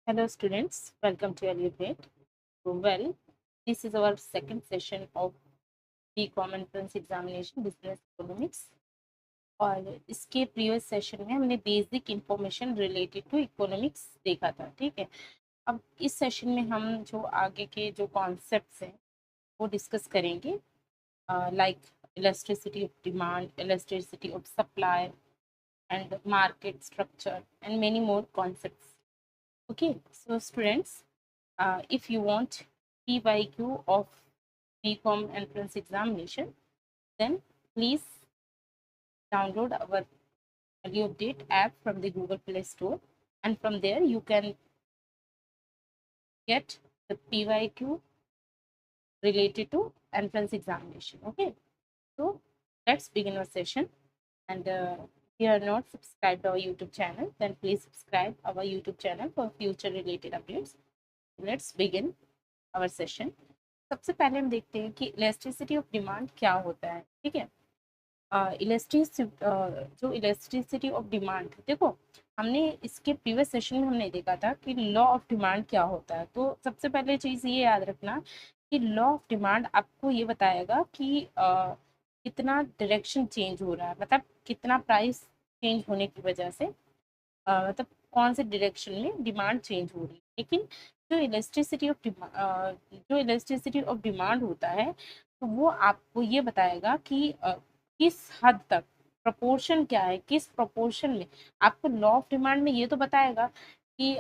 Hello students, welcome to Elevate. Well, this is our second session of BCom entrance examination business economics और इसके previous session में हमने basic information related to economics देखा था। ठीक है, अब इस सेशन में हम जो आगे के जो कॉन्सेप्ट्स हैं वो डिस्कस करेंगे, like elasticity of demand, electricity of supply and market structure and many more concepts. Okay, so students, if you want PYQ of BCom entrance examination, then please download our Value Update app from the Google Play Store, and from there you can get the PYQ related to entrance examination. Okay, so let's begin our session. And if you are not subscribed to our YouTube channel, then please subscribe our YouTube channel for future related updates. Let's begin our session. सबसे पहले हम देखते हैं कि elasticity of demand क्या होता है. ठीक है, जो इलेक्ट्रिसिटी ऑफ डिमांड, देखो हमने इसके प्रीवियस सेशन में हमने देखा था कि लॉ ऑफ डिमांड क्या होता है. तो सबसे पहले चीज़ ये याद रखना कि लॉ ऑफ डिमांड आपको ये बताएगा कि कितना डायरेक्शन चेंज हो रहा है, मतलब कितना प्राइस चेंज होने की वजह से मतलब कौन से डायरेक्शन में डिमांड चेंज हो रही है. लेकिन जो इलेक्ट्रिसिटी ऑफ डिमांड होता है तो वो आपको ये बताएगा कि किस हद तक प्रोपोर्शन क्या है, किस प्रोपोर्शन में. आपको लॉ ऑफ डिमांड में ये तो बताएगा कि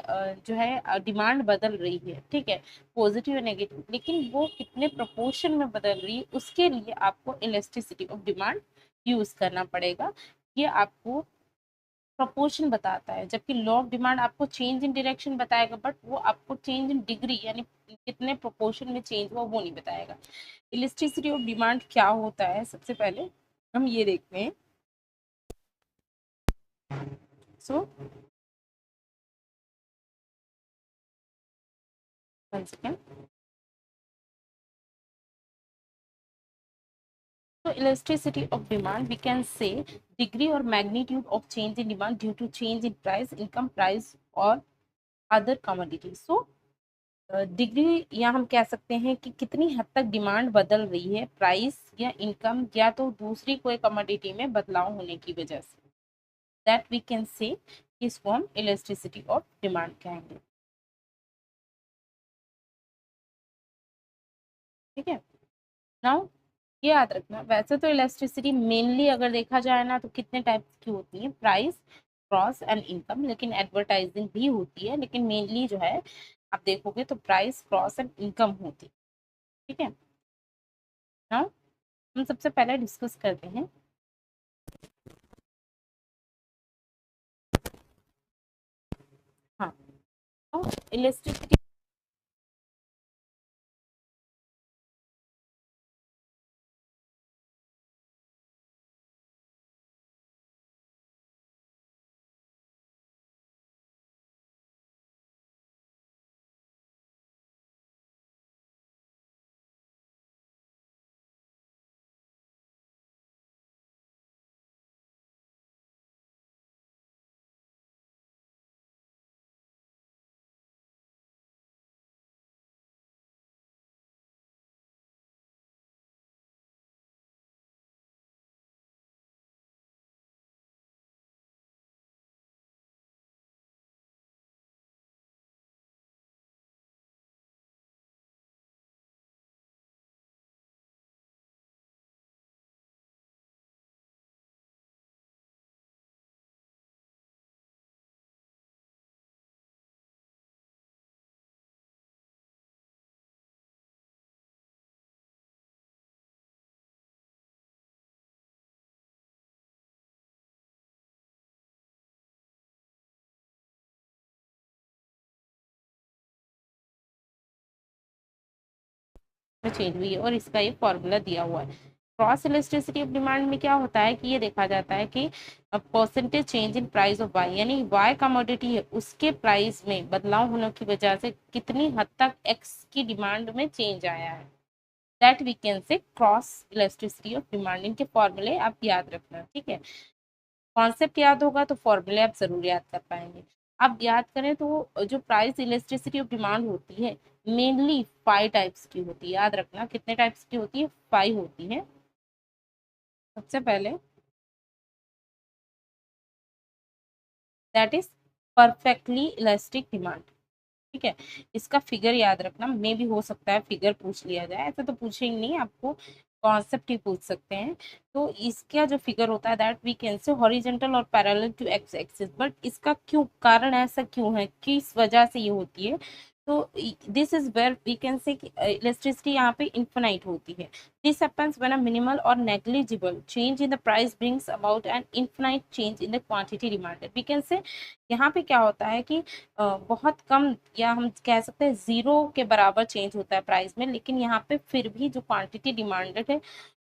जो है डिमांड बदल रही है, ठीक है, पॉजिटिव और नेगेटिव, लेकिन वो कितने प्रोपोर्शन में बदल रही है उसके लिए आपको इलेक्ट्रिसिटी ऑफ डिमांड यूज करना पड़ेगा. ये आपको प्रोपोर्शन बताता है, जबकि लॉ ऑफ डिमांड आपको चेंज इन डायरेक्शन बताएगा, बट वो आपको चेंज इन डिग्री यानी कितने प्रोपोर्शन में चेंज हुआ वो नहीं बताएगा. इलेक्ट्रिसिटी ऑफ डिमांड क्या होता है, सबसे पहले हम ये देखते हैं. So one second. So elasticity of demand, we can say degree or magnitude of change in demand due to change in price, income, price or other commodities. So degree या हम कह सकते हैं कि कितनी हद तक डिमांड बदल रही है प्राइस या इनकम या तो दूसरी कोई कमोडिटी में बदलाव होने की वजह से. दैट वी कैन से इसको हम इलेक्ट्रिसिटी ऑफ डिमांड कहेंगे. ठीक है, नाउ ये याद रखना, वैसे तो इलेक्ट्रिसिटी मेनली अगर देखा जाए ना तो कितने टाइप की होती है, प्राइस, क्रॉस एंड इनकम, लेकिन एडवर्टाइजिंग भी होती है, लेकिन मेनली जो है आप देखोगे तो प्राइस, क्रॉस एंड इनकम होती है. ठीक है, नाउ हम सबसे पहले डिस्कस करते हैं. हाँ, तो इलेक्ट्रिसिटी में चेंज हुई है और इसका ये फॉर्मूला दिया हुआ है. क्रॉस इलास्टिसिटी ऑफ डिमांड में क्या होता है कि ये देखा जाता है कि percentage change in price of Y, यानी वाई कमोडिटी है उसके प्राइस में बदलाव होने की वजह से कितनी हद तक एक्स की डिमांड में चेंज आया है. That we can say cross elasticity of demand. इनके फॉर्मूले आप याद रखना. ठीक है, कॉन्सेप्ट याद होगा तो फॉर्मूले आप जरूर याद कर पाएंगे. आप याद करें तो जो प्राइस इलेस्टिसिटी ऑफ डिमांड होती है मेनली 5 टाइप्स की होती है। याद रखना कितने टाइप्स की होती है, 5 होती है। सबसे पहले that is perfectly elastic demand. ठीक है, इसका फिगर याद रखना, मे भी हो सकता है फिगर पूछ लिया जाए, ऐसा तो पूछेंगे नहीं, आपको कॉन्सेप्ट ही पूछ सकते हैं। तो इसका जो फिगर होता है that we can say horizontal और parallel to x axis. But इसका क्यों, कारण ऐसा क्यों है, किस वजह से ये होती है? तो this is where we can say elasticity यहाँ पे इन्फिनाइट होती है। This happens when a minimal और negligible change in the price brings about an infinite change in the quantity demanded. We can say यहाँ पे क्या होता है कि बहुत कम, या हम कह सकते हैं जीरो के बराबर चेंज होता है प्राइस में, लेकिन यहाँ पे फिर भी जो क्वांटिटी डिमांडेड है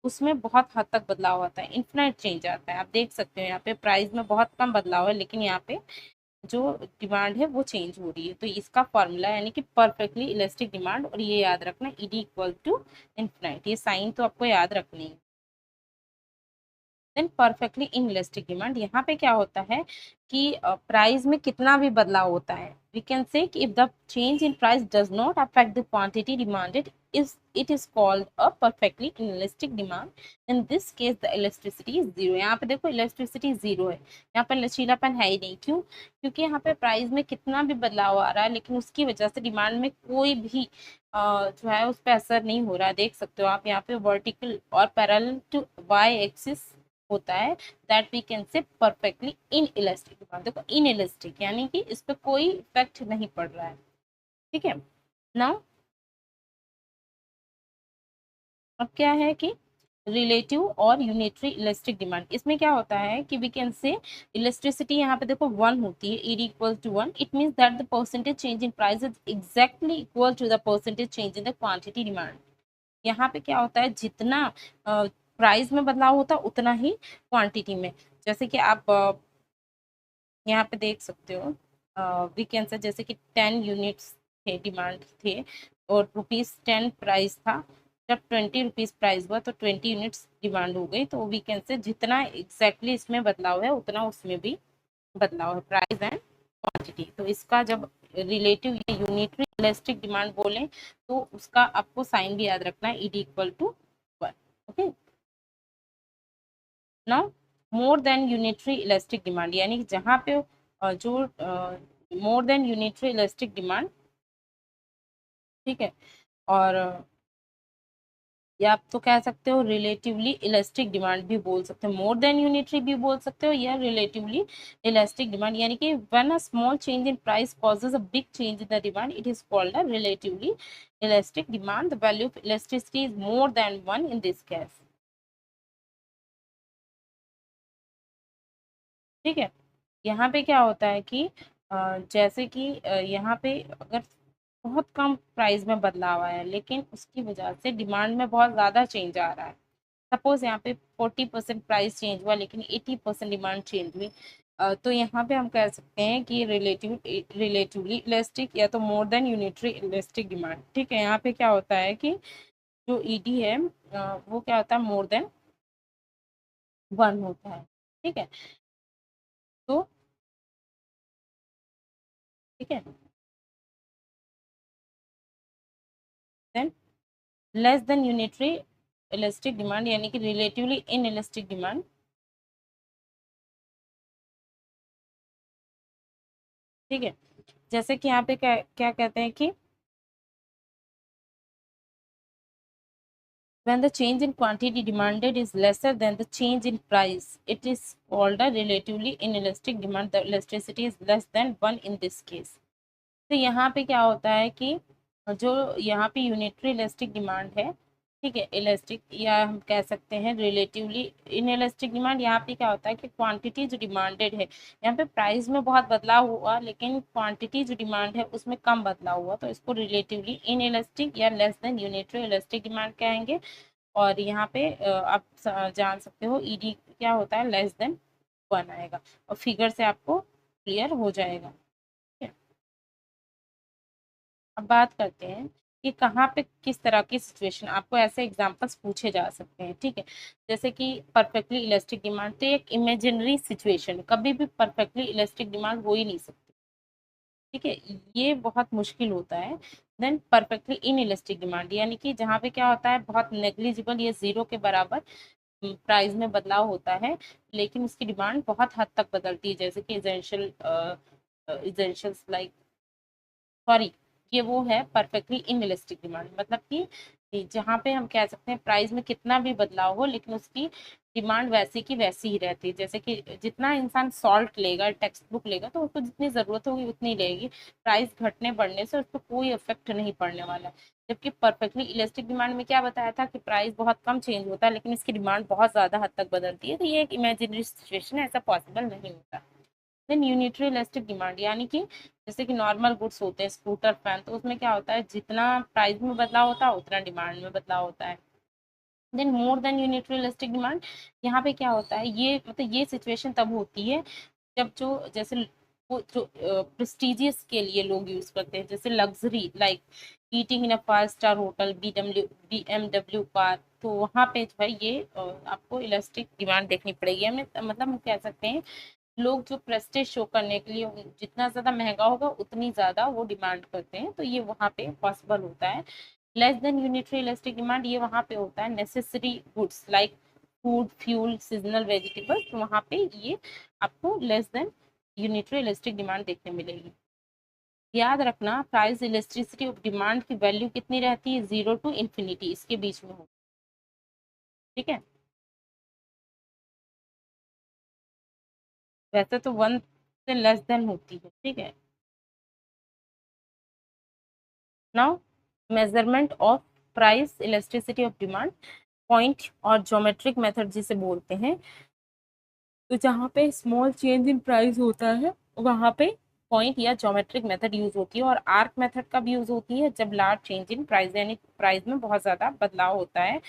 उसमें बहुत हद तक बदलाव आता है, इन्फिनाइट चेंज आता है। आप देख सकते हो यहाँ पे प्राइस में बहुत कम बदलाव है, लेकिन यहाँ पे जो डिमांड है वो चेंज हो रही है। तो इसका फॉर्मूला यानी कि परफेक्टली इलास्टिक डिमांड, और ये याद रखना ईडी इक्वल टू इन्फिनाइट, ये साइन तो आपको याद रखनी है। देन परफेक्टली इनइलास्टिक डिमांड, यहाँ पे क्या होता है कि प्राइस में कितना भी बदलाव होता है, वी कैन से कि if the change in price does not affect the quantity demanded is it is called a perfectly inelastic demand. In this case the elasticity is zero. यहाँ पे देखो इलास्टिसिटी जीरो है, यहाँ पर लचीलापन है ही नहीं। क्यों? क्योंकि यहाँ पे प्राइस में कितना भी बदलाव आ रहा है, लेकिन उसकी वजह से डिमांड में कोई भी जो है उस पर असर नहीं हो रहा है। देख सकते हो आप यहाँ पे वर्टिकल और पैरेलल टू वाई एक्सिस होता है, that we can say perfectly inelastic. देखो इन इलास्टिक यानी कि इस पे कोई इफेक्ट नहीं पड़ रहा है। ठीक है, नाउ अब क्या है कि रिलेटिव और यूनिटरी इलेक्ट्रिक डिमांड, इसमें क्या होता है कि वी कैन से इलेक्ट्रिसिटी यहाँ पे देखो 1 होती है, ED equal to 1। It means that the percentage change in price is exactly equal to the percentage change in the quantity demand. यहाँ पे क्या होता है, जितना प्राइस में बदलाव होता है उतना ही क्वांटिटी में। जैसे कि आप यहाँ पे देख सकते हो वीकेंड से, जैसे कि 10 यूनिट्स थे डिमांड थे, और ₹10 प्राइस था। जब 20 रुपीज प्राइस हुआ तो 20 यूनिट्स डिमांड हो गई। तो वीकेंड से जितना एग्जैक्टली इसमें बदलाव है उतना उसमें भी बदलाव है, प्राइस एंड क्वांटिटी। तो इसका जब रिलेटिव या यूनिटरी इलास्टिक डिमांड बोलें तो उसका आपको साइन भी याद रखना है, ED equal to 1। Okay, now more than unitary elastic demand, यानी कि जहाँ पे जो more than unitary elastic demand, ठीक है, और या आप तो कह सकते हो रिलेटिवली इलास्टिक डिमांड भी बोल सकते हो, मोर देन यूनिटरी भी बोल सकते हो, या रिलेटिवली इलास्टिक डिमांड, यानी कि when a small change in price causes a big change in the demand it is called a relatively elastic demand. The value of elasticity is more than 1 in this case. ठीक है, यहाँ पे क्या होता है कि जैसे कि यहाँ पे अगर बहुत कम प्राइस में बदलाव आया है, लेकिन उसकी वजह से डिमांड में बहुत ज़्यादा चेंज आ रहा है। सपोज यहाँ पे 40% प्राइस चेंज हुआ, लेकिन 80% डिमांड चेंज हुई। तो यहाँ पे हम कह सकते हैं कि रिलेटिवली इलास्टिक या तो मोर देन यूनिटरी इलास्टिक डिमांड। ठीक है, यहाँ पे क्या होता है कि जो ईडी है वो क्या होता है, मोर देन 1 होता है। ठीक है, तो ठीक है, than less than unitary elastic demand, यानी कि रिलेटिवली इन इलास्टिक डिमांड। ठीक है, जैसे कि यहाँ पे क्या क्या कहते हैं कि when the change in quantity demanded is lesser than the change in price, it is called a relatively inelastic demand. The elasticity is less than 1 in this case. तो यहाँ पे क्या होता है कि जो यहाँ पे यूनिटरी इलास्टिक डिमांड है, ठीक है, इलास्टिक या हम कह सकते हैं रिलेटिवली इन इलास्टिक डिमांड, यहाँ पे क्या होता है कि क्वांटिटी जो डिमांडेड है, यहाँ पे प्राइस में बहुत बदलाव हुआ लेकिन क्वांटिटी जो डिमांड है उसमें कम बदलाव हुआ, तो इसको रिलेटिवली इन इलास्टिक या less than unitary elastic demand कहेंगे। और यहाँ पे आप जान सकते हो ईडी क्या होता है, लेस देन 1 आएगा, और फिगर से आपको क्लियर हो जाएगा। ठीक है, अब बात करते हैं कि कहाँ पे किस तरह की सिचुएशन आपको ऐसे एग्जांपल्स पूछे जा सकते हैं। ठीक है, जैसे कि परफेक्टली इलास्टिक डिमांड, तो एक इमेजिनरी सिचुएशन, कभी भी परफेक्टली इलास्टिक डिमांड हो ही नहीं सकती। ठीक है, ये बहुत मुश्किल होता है। देन परफेक्टली इनइलास्टिक डिमांड, यानी कि जहाँ पे क्या होता है, बहुत नेग्लिजिबल या जीरो के बराबर प्राइस में बदलाव होता है, लेकिन उसकी डिमांड बहुत हद तक बदलती है, जैसे कि एसेंशियल्स लाइक, सॉरी, ये वो है परफेक्टली इनरियलिस्टिक डिमांड, मतलब कि जहाँ पे हम कह सकते हैं प्राइस में कितना भी बदलाव हो लेकिन उसकी डिमांड वैसी की वैसी ही रहती है। जैसे कि जितना इंसान सॉल्ट लेगा, टेक्स्ट बुक लेगा, तो उसको जितनी ज़रूरत होगी उतनी लेगी, प्राइस घटने बढ़ने से उस पर कोई इफेक्ट नहीं पड़ने वाला है। जबकि परफेक्टली इलास्टिक डिमांड में क्या बताया था कि प्राइस बहुत कम चेंज होता है लेकिन इसकी डिमांड बहुत ज़्यादा हद तक बदलती है, तो ये एक इमेजिनरी सिचुएशन है, ऐसा पॉसिबल नहीं होता। देन यूनिटरी इलास्टिक डिमांड, यानी कि जैसे कि नॉर्मल गुड्स होते हैं, स्कूटर, फैन, तो उसमें क्या होता है, जितना प्राइस में बदलाव होता है उतना डिमांड में बदलाव होता है। Then more than unitary elastic demand, यहाँ पे क्या होता है, ये मतलब ये सिचुएशन तब होती है जब जो जैसे वो जो प्रेस्टिजियस के लिए लोग यूज करते हैं, जैसे luxury like eating in a 5 star hotel, BMW car, तो वहाँ पे जो है ये आपको इलास्टिक डिमांड देखनी पड़ेगी। हमें मतलब हम कह सकते हैं लोग जो प्रेस्टेज शो करने के लिए जितना ज्यादा महंगा होगा उतनी ज्यादा वो डिमांड करते हैं, तो ये वहाँ पे पॉसिबल होता है। Less than unitary elastic demand, ये वहाँ पे होता है necessary goods like food, fuel, seasonal vegetables, तो वहाँ पे ये आपको less than unitary elastic demand देखने मिलेगी। याद रखना प्राइस इलास्टिसिटी ऑफ डिमांड की वैल्यू कितनी रहती है, 0 to इन्फिनिटी, इसके बीच में हो। ठीक है, वैसे तो 1 से लेस देन होती है। ठीक है, now measurement of price elasticity of demand, point और ज्योमेट्रिक मेथड जिसे बोलते हैं, तो जहाँ पे स्मॉल चेंज इन प्राइस होता है वहाँ पे पॉइंट या ज्योमेट्रिक मेथड यूज होती है, और आर्क मेथड का भी यूज होती है जब लार्ज चेंज इन प्राइस, यानी प्राइस में बहुत ज्यादा बदलाव होता है।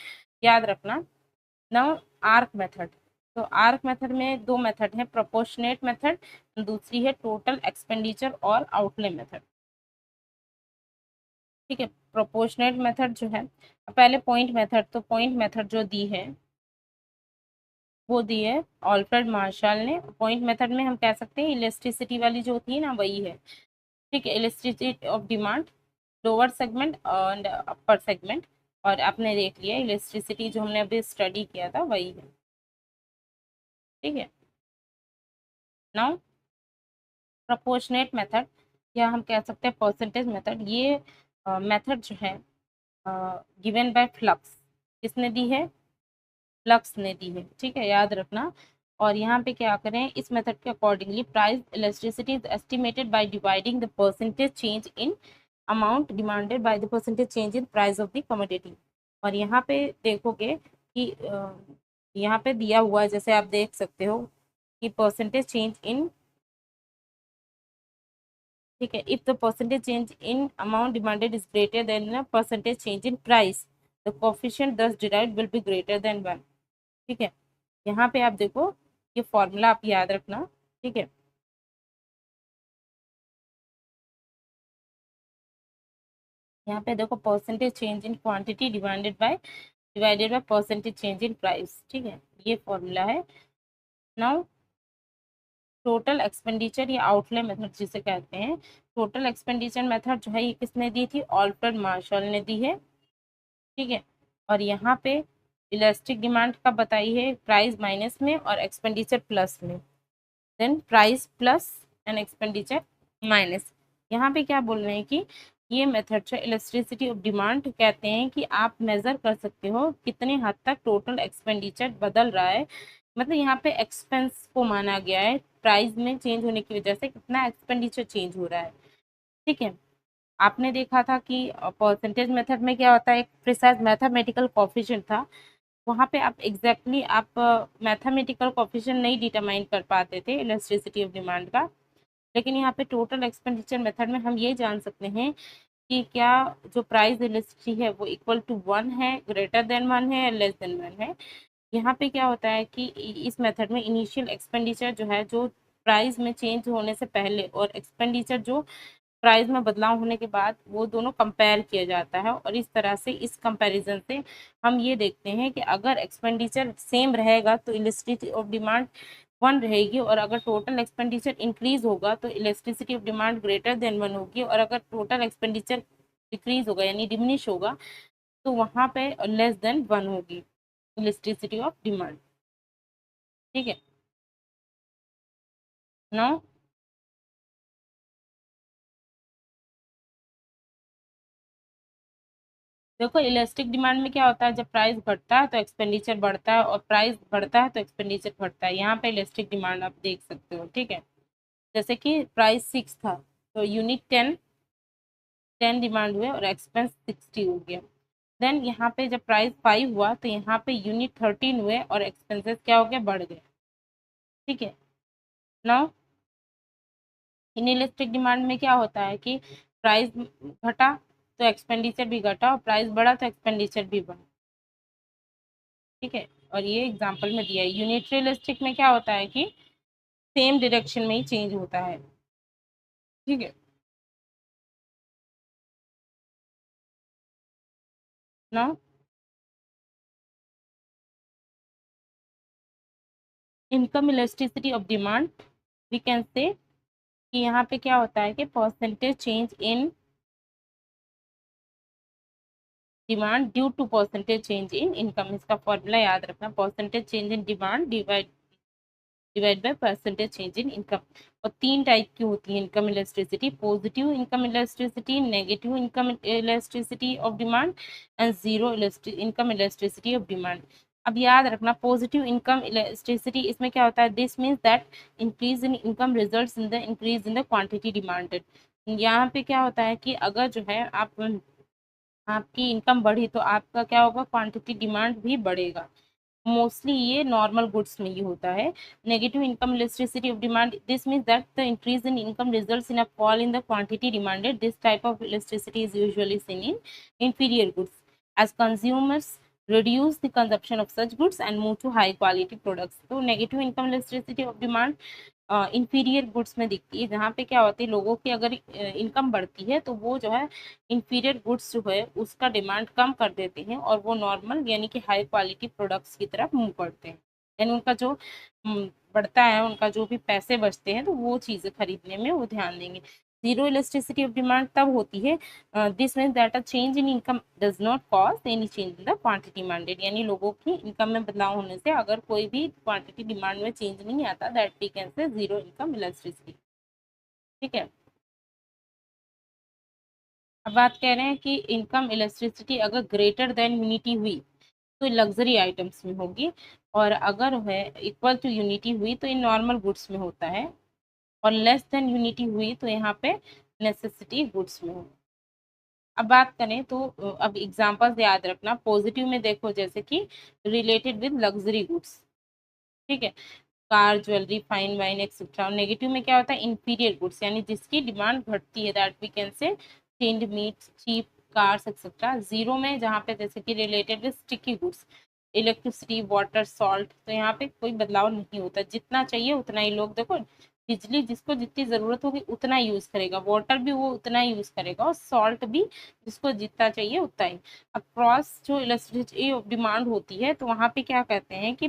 याद रखना। नाउ आर्क मेथड, तो आर्क मेथड में दो मेथड है, प्रोपोर्शनेट मेथड, दूसरी है टोटल एक्सपेंडिचर और आउटले मेथड। ठीक है, प्रोपोर्शनेट मेथड जो है, पहले पॉइंट मेथड, तो पॉइंट मेथड जो दी है वो दी है ऑल्फ्रेड मार्शल ने। पॉइंट मेथड में हम कह सकते हैं इलास्टिसिटी वाली जो होती है ना वही है। ठीक है, elasticity of demand, lower segment and upper segment, और आपने देख लिया इलास्टिसिटी जो हमने अभी स्टडी किया था वही है। ठीक है, नाउ प्रोपोर्शनेट मेथड, या हम कह सकते हैं परसेंटेज मेथड, ये मेथड जो है गिवन बाय फ्लक्स, किसने दी है, फ्लक्स ने दी है। ठीक है, याद रखना। और यहाँ पे क्या करें, इस मेथड के accordingly price elasticity is estimated by dividing the percentage change in amount demanded by the percentage change in price of the commodity. और यहाँ पे देखोगे कि यहाँ पे दिया हुआ है, जैसे आप देख सकते हो कि परसेंटेज चेंज इन, ठीक है, if the percentage change in amount demanded is greater than percentage change in price, the coefficient thus derived will be greater than 1। ठीक है, यहाँ पे आप देखो ये फॉर्मूला आप याद रखना। ठीक है, यहाँ पे देखो percentage change in quantity divided by percentage change in price. ठीक है, ये फॉर्मूला है। नाउ टोटल एक्सपेंडिचर या आउटले मेथड जिसे कहते हैं, टोटल एक्सपेंडिचर मेथड जो है ये किसने दी थी, ऑल्फ्रेड मार्शल ने दी है। ठीक है, और यहाँ पे इलास्टिक डिमांड का बताई है प्राइस माइनस में और एक्सपेंडिचर प्लस में, then price plus and expenditure minus. यहाँ पे क्या बोल रहे हैं कि ये मेथड है इलास्टिसिटी ऑफ डिमांड, कहते हैं कि आप मेजर कर सकते हो कितने हद तक टोटल एक्सपेंडिचर बदल रहा है, मतलब यहाँ पे एक्सपेंस को माना गया है, प्राइस में चेंज होने की वजह से कितना एक्सपेंडिचर चेंज हो रहा है। ठीक है, आपने देखा था कि परसेंटेज मेथड में क्या होता है, एक प्रिसाइज मैथमेटिकल कोफिशिएंट था, वहाँ पे आप एग्जैक्टली आप मैथमेटिकल कोफिशिएंट नहीं डिटरमाइन कर पाते थे इलास्टिसिटी ऑफ डिमांड का, लेकिन यहाँ पे टोटल एक्सपेंडिचर मेथड में हम ये जान सकते हैं कि क्या जो प्राइस इलास्टिसिटी है वो इक्वल टू 1 है, ग्रेटर देन 1 है, लेस देन 1 है। यहाँ पे क्या होता है कि इस मेथड में इनिशियल एक्सपेंडिचर जो है, जो प्राइस में चेंज होने से पहले, और एक्सपेंडिचर जो प्राइस में बदलाव होने के बाद, वो दोनों कंपेयर किया जाता है, और इस तरह से इस कंपैरिजन से हम ये देखते हैं कि अगर एक्सपेंडिचर सेम रहेगा तो इलास्टिसिटी ऑफ डिमांड वन रहेगी, और अगर टोटल एक्सपेंडिचर इंक्रीज होगा तो elasticity of demand greater than one होगी, और अगर टोटल एक्सपेंडिचर डिक्रीज होगा यानी डिमिनिश होगा तो वहां पे लेस देन वन होगी इलेक्ट्रिसिटी ऑफ डिमांड। ठीक है ना। देखो इलास्टिक डिमांड में क्या होता है, जब प्राइस घटता है तो एक्सपेंडिचर बढ़ता है, और प्राइस बढ़ता है तो एक्सपेंडिचर घटता है। यहाँ पे इलास्टिक डिमांड आप देख सकते हो। ठीक है, जैसे कि प्राइस 6 था तो यूनिट 10 डिमांड हुए और एक्सपेंस 60 हो गया। देन यहाँ पे जब प्राइस 5 हुआ तो यहाँ पे यूनिट 13 हुए और एक्सपेंसेस क्या हो गया, बढ़ गए। ठीक है, नाउ इनइलास्टिक डिमांड में क्या होता है कि प्राइस घटा तो एक्सपेंडिचर भी घटा, और प्राइस बढ़ा तो एक्सपेंडिचर भी बढ़ा। ठीक है, और ये एग्जांपल में दिया है। यूनिटरी में क्या होता है कि सेम डायरेक्शन में ही चेंज होता है। ठीक है ना। Income elasticity of demand, we can say कि यहाँ पे क्या होता है कि percentage change in demand due to percentage change in income. इसका फॉर्मूला याद रखना, percentage change in demand divide by percentage change in income. और तीन टाइप की होती है income elasticity, positive income elasticity, negative income elasticity of demand, and zero income elasticity of demand. अब याद रखना पॉजिटिव इनकम इलास्टिसिटी, इसमें क्या होता है, this means that increase in income results in the increase in the quantity demanded. यहाँ पे क्या होता है कि अगर जो है आपकी इनकम बढ़ी तो आपका क्या होगा, क्वांटिटी डिमांड भी बढ़ेगा। मोस्टली ये नॉर्मल गुड्स में ही होता है। Negative income elasticity of demand, this means that the increase in income results in a fall in the quantity demanded. This type of elasticity is usually seen in inferior goods as consumers reduce the consumption of such goods and move to high quality products। तो negative income elasticity of demand inferior goods में दिखती है, जहाँ पे क्या होती है, लोगों की अगर इनकम बढ़ती है तो वो जो है इंफीरियर गुड्स जो है उसका डिमांड कम कर देते हैं, और वो नॉर्मल यानी कि हाई क्वालिटी प्रोडक्ट्स की तरफ मूव करते हैं। यानी उनका जो बढ़ता है, उनका जो भी पैसे बचते हैं तो वो चीज़ें खरीदने में वो ध्यान देंगे। जीरो इलास्टिसिटी ऑफ डिमांड तब होती है, this means that a change in income does not cause any change in the quantity demanded. यानी लोगों की इनकम में बदलाव होने से अगर कोई भी क्वांटिटी डिमांड में चेंज नहीं आता, that we can say zero income elasticity. ठीक है, अब बात कह रहे हैं कि इनकम इलास्टिसिटी अगर ग्रेटर देन यूनिटी हुई तो लग्जरी आइटम्स में होगी, और अगर है इक्वल टू यूनिटी हुई तो इन नॉर्मल गुड्स में होता है, और लेस देन यूनिटी हुई तो यहाँ पे नेसेसिटी गुड्स में होगा। अब बात करें तो अब एग्जांपल्स याद रखना। पॉजिटिव में देखो जैसे कि रिलेटेड विद लग्जरी गुड्स। ठीक है, car, jewellery, fine wine etcetera. Negative में क्या होता है, इंफीरियर गुड्स यानी जिसकी डिमांड घटती है, that we can say tinned meat, cheap cars etcetera. Zero में जहाँ पे जैसे कि related with sticky goods, electricity, water, salt. तो यहाँ पे कोई बदलाव नहीं होता, जितना चाहिए उतना ही लोग देखो, बिजली जिसको जितनी ज़रूरत होगी उतना यूज़ करेगा, वाटर भी वो उतना ही यूज़ करेगा, और सॉल्ट भी जिसको जितना चाहिए उतना ही। अब क्रॉस जो इलेक्ट्रिसिटी डिमांड होती है तो वहाँ पे क्या कहते हैं कि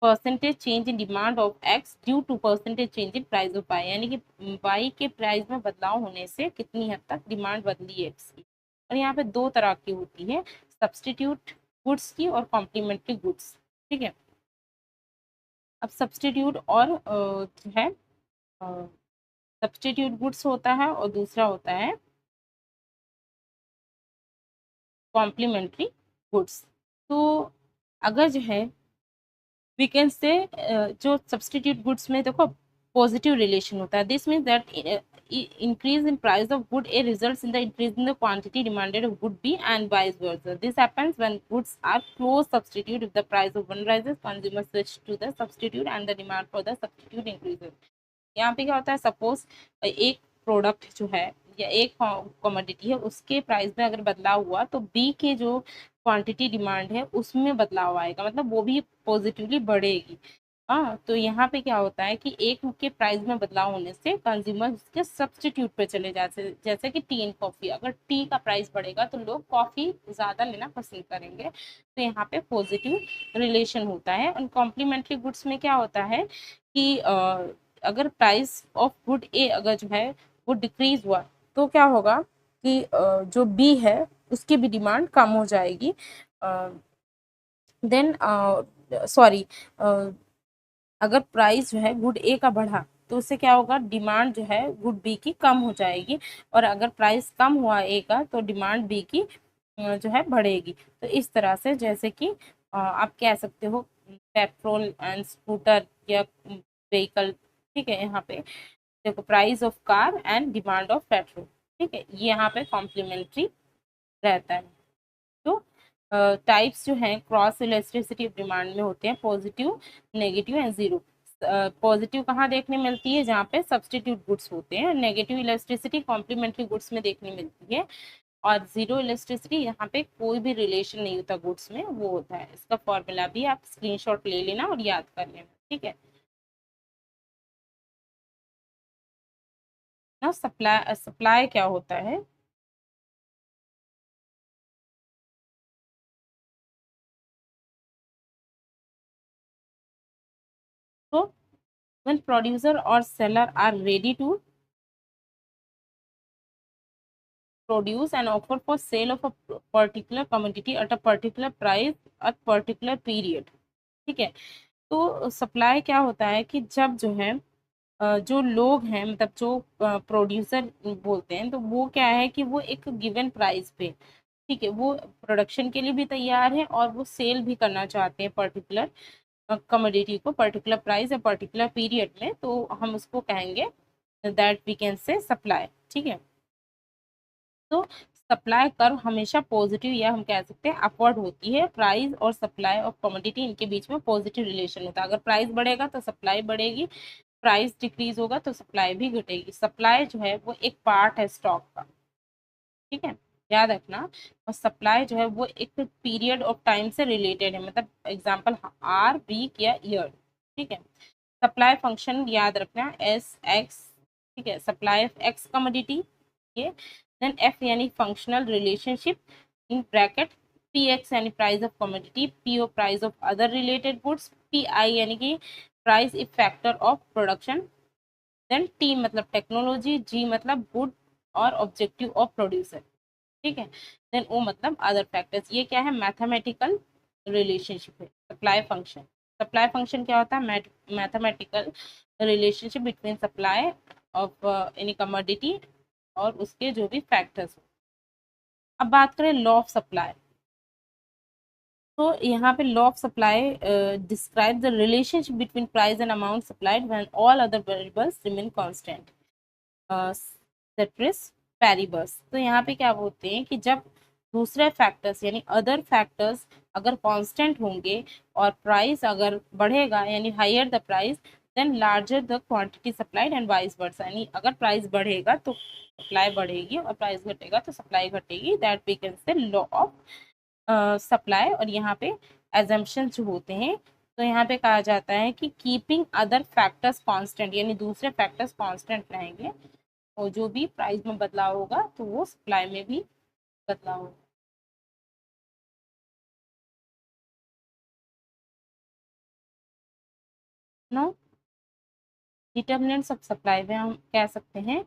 percentage change in demand of X due to percentage change in price of Y. यानी कि वाई के प्राइस में बदलाव होने से कितनी हद तक डिमांड बदली है एक्स की। और यहाँ पे दो तरह की होती है, सब्सटीट्यूट गुड्स की और कॉम्प्लीमेंट्री गुड्स। ठीक है, अब सब्सटीट्यूट और जो है सब्सटीट्यूट गुड्स होता है और दूसरा होता है कॉम्प्लीमेंट्री गुड्स। तो अगर जो है वी कैन से जो सब्सटीट्यूट गुड्स में देखो पॉजिटिव रिलेशन होता है, this means that increase in price of good a results in the increase in the quantity demanded of good b and vice versa. This happens when goods are close substitute. If the price of one rises, consumers switch to the substitute and the demand for the substitute increases। यहाँ पे क्या होता है, suppose एक product जो है या एक कमोडिटी है उसके प्राइस में अगर बदलाव हुआ तो बी के जो क्वांटिटी डिमांड है उसमें बदलाव आएगा, मतलब वो भी पॉजिटिवली बढ़ेगी। हाँ, तो यहाँ पे क्या होता है कि एक के प्राइस में बदलाव होने से कंज्यूमर के सब्स्टिट्यूट पे चले जाते, जैसे कि टी एंड कॉफी, अगर टी का प्राइस बढ़ेगा तो लोग कॉफी ज्यादा लेना पसंद करेंगे, तो यहाँ पे पॉजिटिव रिलेशन होता है। और कॉम्प्लीमेंट्री गुड्स में क्या होता है कि अगर प्राइस ऑफ गुड ए अगर जो है वो डिक्रीज हुआ तो क्या होगा कि जो बी है उसकी भी डिमांड कम हो जाएगी। देन सॉरी, अगर प्राइस जो है गुड ए का बढ़ा तो उससे क्या होगा, डिमांड जो है गुड बी की कम हो जाएगी, और अगर प्राइस कम हुआ ए का तो डिमांड बी की जो है बढ़ेगी। तो इस तरह से जैसे कि आप कह सकते हो पेट्रोल एंड स्कूटर या व्हीकल, ठीक है, यहाँ पे देखो price of car and demand of petrol, ठीक है, ये यहाँ पे कॉम्प्लीमेंट्री रहता है। तो टाइप्स जो हैं क्रॉस इलास्टिसिटी ऑफ डिमांड में होते हैं positive, negative and zero. Positive कहाँ देखने मिलती है, जहाँ पे सब्स्टिट्यूट गुड्स होते हैं। नेगेटिव इलास्टिसिटी कॉम्प्लीमेंट्री गुड्स में देखने मिलती है, और जीरो इलास्टिसिटी यहाँ पे कोई भी रिलेशन नहीं होता गुड्स में, वो होता है। इसका फॉर्मूला भी आप स्क्रीनशॉट ले लेना और याद कर लेना, ठीक है ना। सप्लाई, सप्लाई क्या होता है, तो when producer or seller are ready to produce and offer for sale of a particular commodity at a particular price at particular period, ठीक है। तो सप्लाई क्या होता है कि जब जो है जो लोग हैं, मतलब जो प्रोड्यूसर बोलते हैं, तो वो क्या है कि वो एक गिवन प्राइस पे, ठीक है, वो प्रोडक्शन के लिए भी तैयार है और वो सेल भी करना चाहते हैं पर्टिकुलर कमोडिटी को पर्टिकुलर प्राइस या पर्टिकुलर पीरियड में, तो हम उसको कहेंगे that we can say supply, ठीक है। तो सप्लाई कर्व हमेशा पॉजिटिव या हम कह सकते हैं अपवर्ड होती है। प्राइस और सप्लाई ऑफ कमोडिटी इनके बीच में पॉजिटिव रिलेशन होता है। अगर प्राइस बढ़ेगा तो सप्लाई बढ़ेगी, प्राइस डिक्रीज होगा तो सप्लाई भी घटेगी। सप्लाई जो है वो एक पार्ट है स्टॉक का, ठीक है, याद रखना। और सप्लाई जो है वो एक पीरियड ऑफ टाइम से रिलेटेड है, मतलब एग्जांपल आर, वीक या ईयर, ठीक है। सप्लाई फंक्शन याद रखना एस एक्स, ठीक है, सप्लाई ऑफ एक्स कमोडिटी ये। देन एफ यानी functional relationship in bracket, p x यानी price of commodity, p o price of other related goods, p i यानी कि price of factor of production, then t मतलब technology, g मतलब good और objective of producer, ठीक है। Then ओ मतलब other factors. ये क्या है, मैथमेटिकल रिलेशनशिप है सप्लाई फंक्शन। सप्लाई फंक्शन क्या होता है, mathematical relationship between supply of any commodity और उसके जो भी फैक्टर्स हो। अब बात करें लॉ ऑफ सप्लाई, तो यहाँ पे law of supply describe the relationship between price and amount supplied when all other variables remain constant, ceteris paribus. तो यहाँ पे क्या बोलते हैं कि जब दूसरे फैक्टर्स यानी अदर फैक्टर्स अगर कांस्टेंट होंगे और प्राइस अगर बढ़ेगा यानी higher the price, then larger the quantity supplied and vice versa, यानी अगर प्राइस बढ़ेगा तो सप्लाई बढ़ेगी और प्राइस घटेगा तो सप्लाई घटेगी। That we can say law of supply. और यहाँ पे एजम्पशन जो होते हैं, तो यहाँ पे कहा जाता है कि कीपिंग अदर फैक्टर्स कांस्टेंट, यानी दूसरे फैक्टर्स कांस्टेंट रहेंगे और जो भी प्राइस में बदलाव होगा तो वो सप्लाई में भी बदलाव होगा ना। डिटर्मिनेंट्स ऑफ सप्लाई में हम कह सकते हैं,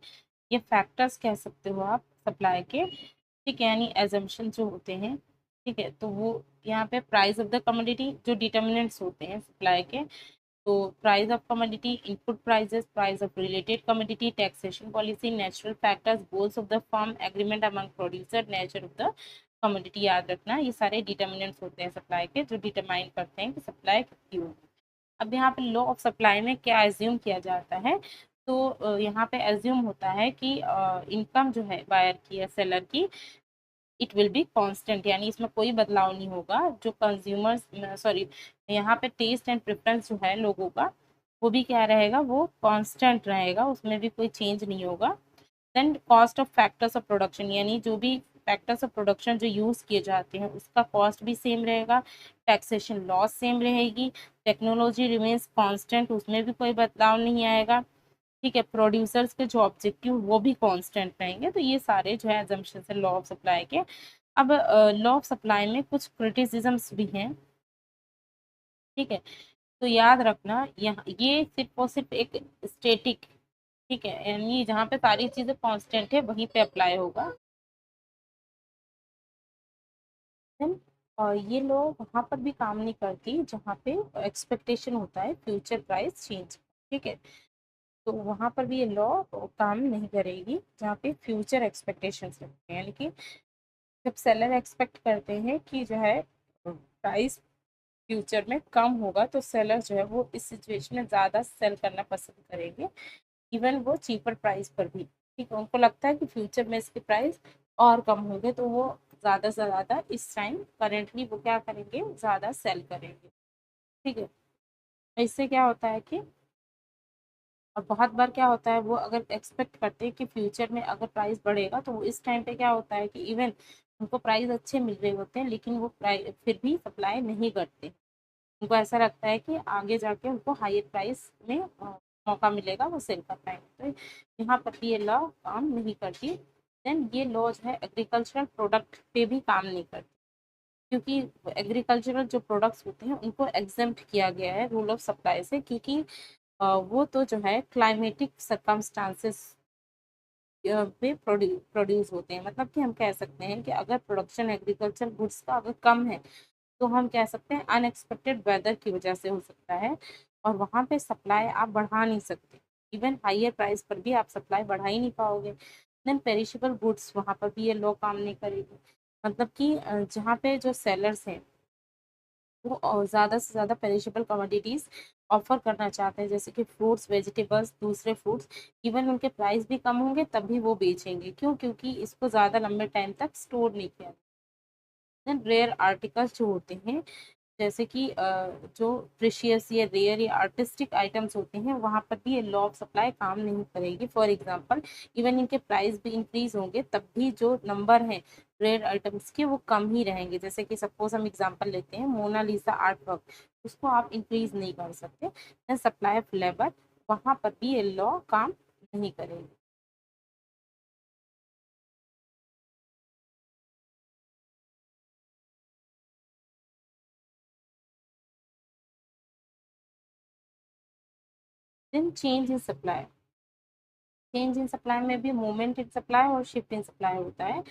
ये फैक्टर्स कह सकते हो आप सप्लाई के, ठीक है, यानी एजम्पशन जो होते हैं, ठीक है। तो वो यहाँ पे प्राइस ऑफ द कमोडिटी जो डिटर्मिनेंट्स होते हैं सप्लाई के, तो price of commodity, input prices, price of related commodity, taxation policy, natural factors, goals of the firm, agreement among producer, nature of the commodity, याद रखना ये सारे डिटर्मिनेंट्स होते हैं सप्लाई के जो डिटरमाइन करते हैं कि सप्लाई कितनी होगी। अब यहाँ पे लॉ ऑफ सप्लाई में क्या एज्यूम किया जाता है, तो यहाँ पे एज्यूम होता है कि इनकम जो है बायर की या सेलर की, इट विल बी कांस्टेंट, यानी इसमें कोई बदलाव नहीं होगा। जो कंज्यूमर्स, सॉरी, यहाँ पे टेस्ट एंड प्रेफरेंस जो है लोगों का, वो भी क्या रहेगा, वो कांस्टेंट रहेगा, उसमें भी कोई चेंज नहीं होगा। Then cost of factors of production, यानी जो भी फैक्टर्स ऑफ प्रोडक्शन जो यूज़ किए जाते हैं उसका कॉस्ट भी सेम रहेगा, टैक्सेशन लॉस सेम रहेगी, टेक्नोलॉजी रिमेन्स कांस्टेंट, उसमें भी कोई बदलाव नहीं आएगा। ठीक है, प्रोड्यूसर्स के जो ऑब्जेक्टिव वो भी कांस्टेंट रहेंगे। तो ये सारे जो है एजम्पशंस है लॉ ऑफ सप्लाई के। अब लॉ ऑफ सप्लाई में कुछ क्रिटिसिजम्स भी हैं। ठीक है, तो याद रखना यहाँ ये सिर्फ और सिर्फ एक स्टेटिक, ठीक है, यानी जहाँ पे सारी चीजें कांस्टेंट है वहीं पे अप्लाई होगा। और ये लॉ वहां पर भी काम नहीं करती जहाँ पे एक्सपेक्टेशन होता है फ्यूचर प्राइस चेंज। ठीक है, तो वहां पर भी ये लॉ काम नहीं करेगी जहाँ पे फ्यूचर एक्सपेक्टेशंस होते हैं। यानी कि जब सेलर एक्सपेक्ट करते हैं कि जो है प्राइस फ्यूचर में कम होगा तो सेलर जो है वो इस सिचुएशन में ज़्यादा सेल करना पसंद करेंगे, इवन वो चीपर प्राइस पर भी। ठीक है, उनको लगता है कि फ्यूचर में इसके प्राइस और कम होंगे तो वो ज़्यादा से ज़्यादा इस टाइम करेंटली वो क्या करेंगे, ज़्यादा सेल करेंगे। ठीक है, इससे क्या होता है कि और बहुत बार क्या होता है वो अगर एक्सपेक्ट करते हैं कि फ्यूचर में अगर प्राइस बढ़ेगा तो वो इस टाइम पे क्या होता है कि इवन उनको प्राइस अच्छे मिल रहे होते हैं लेकिन वो प्राइस फिर भी सप्लाई नहीं करते। उनको ऐसा लगता है कि आगे जाके उनको हायर प्राइस में मौका मिलेगा, वो सेल कर पाएंगे। तो यहाँ पर भी ये लॉ काम नहीं करती। देन ये लॉ जो है एग्रीकल्चरल प्रोडक्ट पे भी काम नहीं करती, क्योंकि एग्रीकल्चरल जो प्रोडक्ट्स होते हैं उनको एग्जेम्प्ट किया गया है रूल ऑफ सप्लाई से, क्योंकि वो तो जो है क्लाइमेटिक सर्कमस्टांसेस पे प्रोड्यूस होते हैं। मतलब कि हम कह सकते हैं कि अगर प्रोडक्शन एग्रीकल्चर गुड्स का अगर कम है तो हम कह सकते हैं अनएक्सपेक्टेड वेदर की वजह से हो सकता है, और वहाँ पे सप्लाई आप बढ़ा नहीं सकते। इवन हाइयर प्राइस पर भी आप सप्लाई बढ़ा ही नहीं पाओगे। देन पेरिशेबल गुड्स, वहाँ पर भी ये लॉ काम नहीं करेगी। मतलब कि जहाँ पे जो सेलर्स हैं वो ज़्यादा से ज़्यादा पेरिशेबल कमोडिटीज़ ऑफर करना चाहते हैं, जैसे कि फ्रूट्स, वेजिटेबल्स, दूसरे फ्रूट्स, इवन उनके प्राइस भी कम होंगे तब भी वो बेचेंगे। क्यों? क्योंकि इसको ज़्यादा लंबे टाइम तक स्टोर नहीं किया। देन रेयर आर्टिकल्स जो होते हैं, जैसे कि जो प्रीशियस या रेयर या आर्टिस्टिक आइटम्स होते हैं, वहाँ पर भी ये लॉ ऑफ सप्लाई काम नहीं करेगी। फॉर एग्जांपल इवन इनके प्राइस भी इंक्रीज होंगे तब भी जो नंबर है रेयर आइटम्स के वो कम ही रहेंगे। जैसे कि सपोज हम एग्जांपल लेते हैं मोनालिसा आर्ट वर्क, उसको आप इंक्रीज नहीं कर सकते। देन सप्लाई ऑफ लेबर, वहाँ पर भी ये लॉ काम नहीं करेगी। Then change in supply, change in supply में भी मूवमेंट इन सप्लाई और शिफ्ट इन सप्लाई होता है।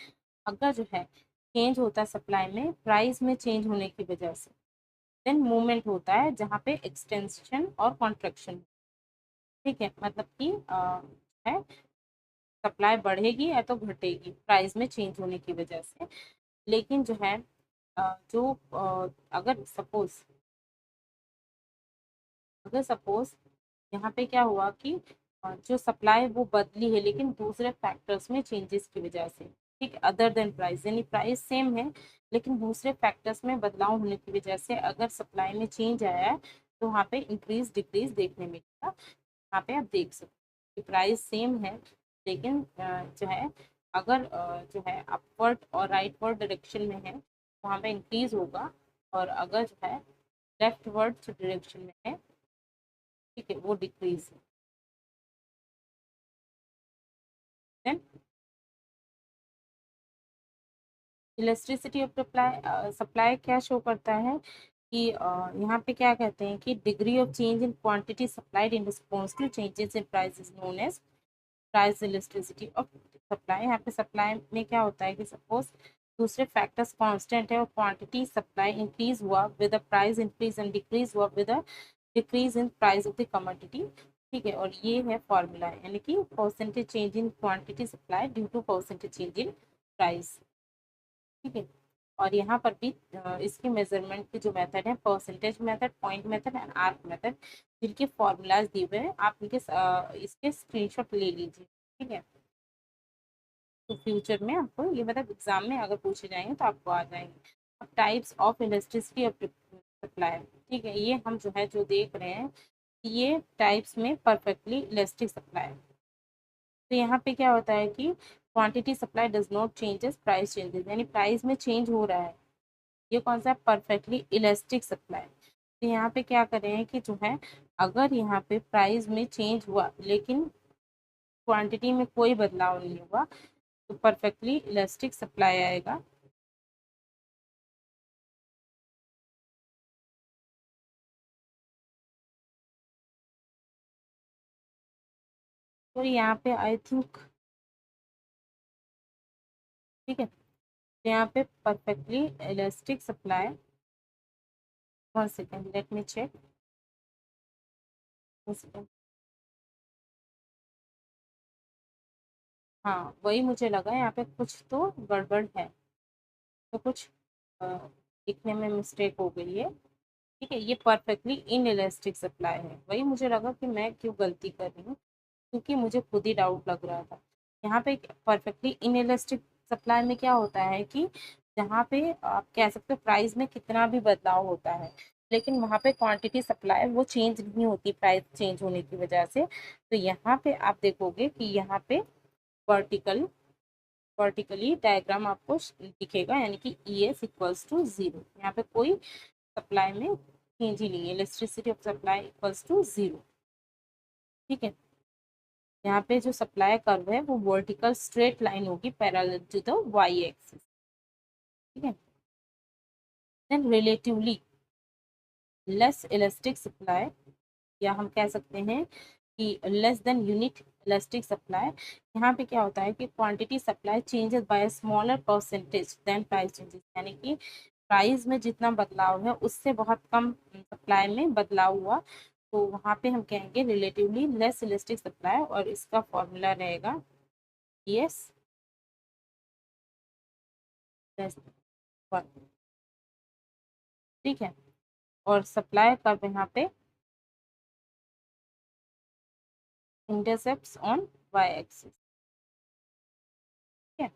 अगर जो है चेंज होता है सप्लाई में प्राइस में चेंज होने की वजह से, देन मूवमेंट होता है जहाँ पे एक्सटेंशन और कॉन्ट्रैक्शन। ठीक है, मतलब कि है सप्लाई बढ़ेगी या तो घटेगी प्राइस में चेंज होने की वजह से। लेकिन जो है जो अगर सपोज, यहाँ पे क्या हुआ कि जो सप्लाई वो बदली है लेकिन दूसरे फैक्टर्स में चेंजेस की वजह से, ठीक, अदर देन प्राइस, यानी प्राइस सेम है लेकिन दूसरे फैक्टर्स में बदलाव होने की वजह से अगर सप्लाई में चेंज आया है तो वहाँ पे इंक्रीज डिक्रीज देखने मिलेगा। यहाँ पे आप देख सकते हैं कि प्राइस सेम है लेकिन जो है अगर जो है अपवर्ड और राइटवर्ड डायरेक्शन में है वहाँ पे इंक्रीज होगा, और अगर जो है लेफ्टवर्ड डायरेक्शन में है, ठीक है, वो डिक्रीज है। इलेक्ट्रिसिटी ऑफ सप्लाई, सप्लाई क्या शो करता है कि यहाँ पे क्या कहते हैं कि degree of change in quantity supplied in response to changes in price is known as price elasticity of supply. यहाँ पे सप्लाई में क्या होता है कि सपोज दूसरे फैक्टर्स कांस्टेंट है और क्वांटिटी सप्लाई इंक्रीज हुआ with price increase and decrease हुआ with decrease in price of the commodity. ठीक है, और ये है फॉर्मूला, यानी कि percentage change in quantity supply due to percentage change in price. ठीक है, और यहाँ पर भी इसके मेजरमेंट के जो मेथड है percentage method, point method and arc method, जिनके फॉर्मूलाज दिए हुए हैं आप इनके इसके स्क्रीनशॉट ले लीजिए। ठीक है, तो फ्यूचर में आपको ये मतलब एग्जाम में अगर पूछे जाएंगे तो आपको आ जाएंगे। अब types of electricity of supply, ठीक है, ये हम जो है जो देख रहे हैं ये टाइप्स में परफेक्टली इलेस्टिक सप्लाई। तो यहाँ पे क्या होता है कि quantity supply does not changes, price changes, यानी प्राइस में चेंज हो रहा है। ये कौन सा परफेक्टली इलास्टिक सप्लाई। तो यहाँ पे क्या कर रहे हैं कि जो है अगर यहाँ पे प्राइस में चेंज हुआ लेकिन क्वांटिटी में कोई बदलाव नहीं हुआ तो परफेक्टली इलास्टिक सप्लाई आएगा। तो यहाँ पे आई थिंक ठीक है, तो यहाँ पे perfectly elastic supply, one second let me check, हाँ वही मुझे लगा यहाँ पे कुछ तो गड़बड़ है, तो कुछ अ, लिखने में मिस्टेक हो गई है। ठीक है, ये परफेक्टली इन इलास्टिक सप्लाई है, वही मुझे लगा कि मैं क्यों गलती कर रही हूँ, क्योंकि मुझे खुद ही डाउट लग रहा था। यहाँ पे परफेक्टली इन इलास्टिक सप्लाई में क्या होता है कि जहाँ पे आप कह सकते हो प्राइस में कितना भी बदलाव होता है लेकिन वहाँ पे क्वांटिटी सप्लाई वो चेंज नहीं होती प्राइस चेंज होने की वजह से। तो यहाँ पे आप देखोगे कि यहाँ पे वर्टिकल वर्टिकली डायग्राम आपको दिखेगा, यानी कि E S equals to zero, यहाँ पे कोई सप्लाई में चेंज ही नहीं है, electricity of supply equals to zero. ठीक है, यहाँ पे जो सप्लाई कर्व है वो वर्टिकल स्ट्रेट लाइन होगी parallel to the Y axis. ठीक है, then relatively less elastic supply, या हम कह सकते हैं कि less than unit elastic supply. यहाँ पे क्या होता है कि quantity supply changes bye smaller percentage than price changes, यानी कि प्राइस में जितना बदलाव है उससे बहुत कम सप्लाई में बदलाव हुआ, तो वहाँ पे हम कहेंगे रिलेटिवली लेस इलास्टिक सप्लाई, और इसका फॉर्मूला रहेगा यस लेस वन। ठीक है, और सप्लाई कर्व यहाँ पे इंटरसेप्ट्स ऑन वाई एक्सिस। ठीक है,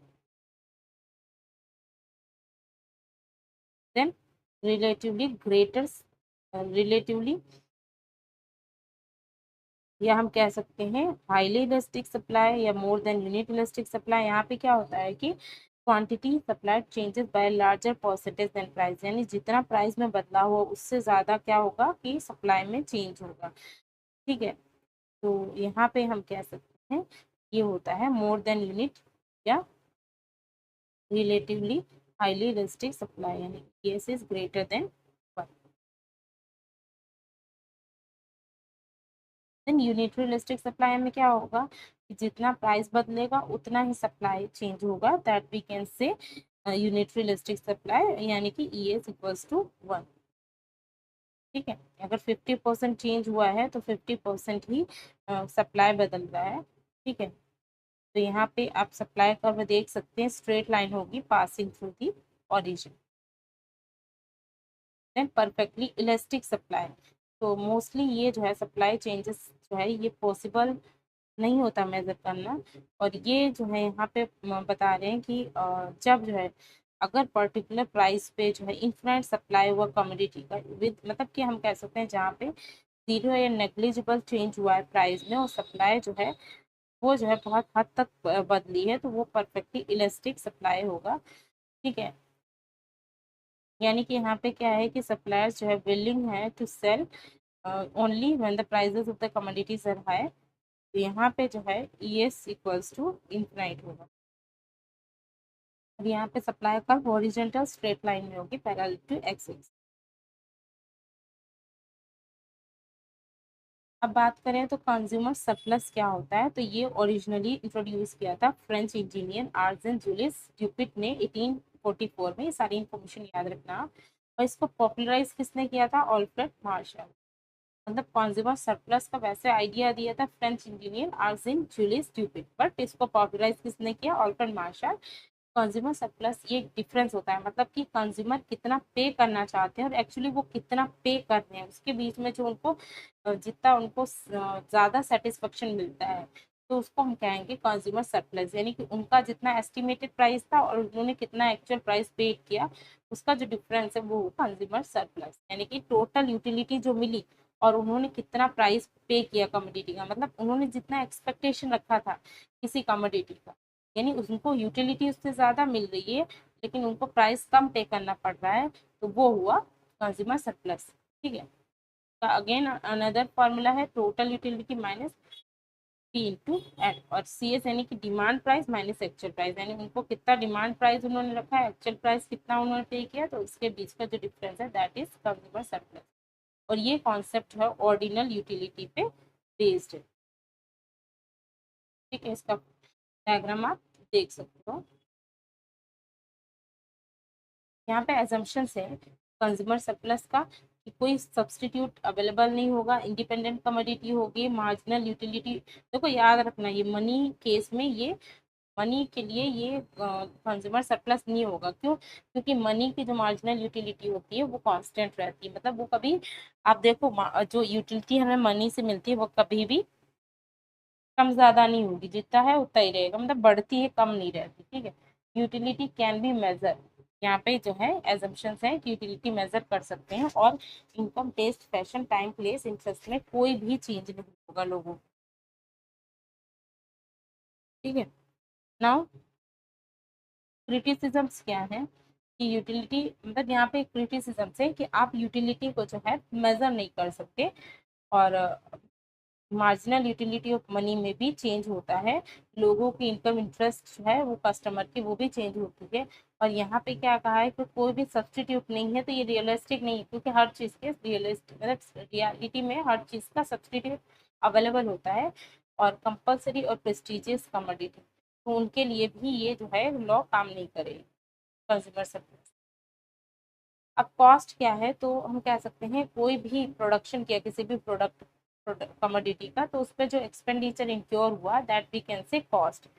देन रिलेटिवली ग्रेटर, रिलेटिवली, या हम कह सकते हैं हाईली इलास्टिक सप्लाई या more than unit elastic supply. यहाँ पे क्या होता है कि quantity supply changes by larger percentage than price, यानी जितना प्राइस में बदलाव हो उससे ज़्यादा क्या होगा कि सप्लाई में चेंज होगा। ठीक है, तो यहाँ पे हम कह सकते हैं ये होता है मोर देन यूनिट या रिलेटिवली हाईली इलास्टिक सप्लाई, यानी case is greater than one. Then unitary elastic supply में क्या होगा कि जितना प्राइस बदलेगा उतना ही सप्लाई चेंज होगा, that we can say unitary elastic supply, यानी कि E S equals to one. ठीक है, अगर 50% चेंज हुआ है तो 50% ही सप्लाई बदल रहा है। ठीक है, तो यहाँ पे आप सप्लाई कर्व देख सकते हैं, स्ट्रेट लाइन होगी passing through the origin. Then perfectly elastic supply, तो मोस्टली ये जो है सप्लाई चेंजेस जो है ये पॉसिबल नहीं होता मेजर करना, और ये जो है यहाँ पे बता रहे हैं कि जब जो है अगर पर्टिकुलर प्राइस पे जो है इन्फिनिट सप्लाई हुआ कमोडिटी का विद, मतलब कि हम कह सकते हैं जहाँ पे जीरो या नेग्लिजिबल चेंज हुआ है प्राइस में और सप्लाई जो है वो जो है बहुत हद तक बदली है, तो वो परफेक्टली इलास्टिक सप्लाई होगा। ठीक है, यानी कि यहाँ पे क्या है कि सप्लायर्स जो है विलिंग है to sell only when the prices of the commodities are high, तो यहाँ पे जो है E S equals to infinite होगा। और यहाँ पे सप्लाई का हॉरिजॉन्टल स्ट्रेट लाइन में होगी पैरेलल टू एक्सिस। अब बात करें तो कंज्यूमर सरप्लस क्या होता है, तो ये ओरिजिनली इंट्रोड्यूस किया था फ्रेंच इंजीनियर आर्जेन जूलियस ड्यूपिट ने 1844 में, ये सारी इंफॉर्मेशन याद रखना। और इसको पॉपुलराइज किसने किया था, ऑल्फ्रेड मार्शल। मतलब कंज्यूमर सरप्लस का वैसे आइडिया दिया था फ्रेंच इंजीनियर आर्जेन जूलियस ड्यूपिट, बट इसको पॉपुलराइज किसने किया, ऑल्फ्रेड मार्शल। कंज्यूमर सरप्लस ये डिफरेंस होता है, मतलब कि कंज्यूमर कितना पे करना चाहते हैं और एक्चुअली वो कितना पे कर रहे हैं, उसके बीच में जो उनको जितना उनको ज़्यादा सेटिस्फेक्शन मिलता है, तो उसको हम कहेंगे कंज्यूमर सरप्लस, यानी कि उनका जितना एस्टिमेटेड प्राइस था और उन्होंने कितना एक्चुअल प्राइस पे किया उसका जो डिफरेंस है वो कंज्यूमर सरप्लस, यानी कि टोटल यूटिलिटी जो मिली और उन्होंने कितना प्राइस पे किया कमोडिटी का, मतलब उन्होंने जितना एक्सपेक्टेशन रखा था किसी कमोडिटी का यानी उनको यूटिलिटी उससे ज़्यादा मिल रही है लेकिन उनको प्राइस कम पे करना पड़ रहा है, तो वो हुआ कंज्यूमर सरप्लस। ठीक है, तो अगेन अनदर फॉर्मूला है total utility minus P into N, और सी एस यानी कि demand price minus actual price, यानी उनको कितना डिमांड प्राइस उन्होंने रखा है, एक्चुअल प्राइस कितना उन्होंने पे किया, तो उसके बीच का जो डिफरेंस है दैट इज कंज्यूमर सरप्लस। और ये कॉन्सेप्ट है ऑर्डिनल यूटिलिटी पे बेस्ड है। ठीक है, इसका डायग्राम आप देख सकते हो। यहाँ पे एजम्पशंस है कंज्यूमर सरप्लस का कि कोई सब्सटीट्यूट अवेलेबल नहीं होगा, इंडिपेंडेंट कमोडिटी होगी, मार्जिनल यूटिलिटी। देखो याद रखना ये मनी केस में, ये मनी के लिए ये कंज्यूमर सरप्लस नहीं होगा। क्यों? क्योंकि मनी की जो मार्जिनल यूटिलिटी होती है वो कांस्टेंट रहती है, मतलब वो कभी, आप देखो जो यूटिलिटी हमें मनी से मिलती है वो कभी भी कम ज्यादा नहीं होगी, जितना है उतना ही रहेगा, मतलब बढ़ती है कम नहीं रहती। ठीक है, यूटिलिटी कैन बी मेजर, यहाँ पे जो है एजम्पशंस है कि यूटिलिटी मेजर कर सकते हैं, और income, taste, fashion, time, place, interest में कोई भी चेंज नहीं होगा लोगों को। ठीक है, नाउ क्रिटिसिजम्स क्या है कि यूटिलिटी, मतलब यहाँ पे क्रिटिसिज्म है कि आप यूटिलिटी को जो है मेजर नहीं कर सकते, और मार्जिनल यूटिलिटी ऑफ मनी में भी चेंज होता है, लोगों की इनकम, इंटरेस्ट जो है वो कस्टमर की वो भी चेंज होती है। और यहाँ पे क्या कहा है कि कोई भी सब्सटीट्यूट नहीं है, तो ये रियलिस्टिक नहीं है, क्योंकि हर चीज़ के रियलिस्टिक, मतलब रियलिटी में हर चीज़ का सब्सटीट्यूट अवेलेबल होता है, और कंपलसरी और प्रेस्टिजियस कमोडिटी, तो उनके लिए भी ये जो है लॉ काम नहीं करेगा कंज्यूमर सर्विस। अब कॉस्ट क्या है, तो हम कह सकते हैं कोई भी प्रोडक्शन किया किसी भी प्रोडक्ट कमोडिटी का, तो उस पर जो एक्सपेंडिचर इंक्योर हुआ that we can say cost.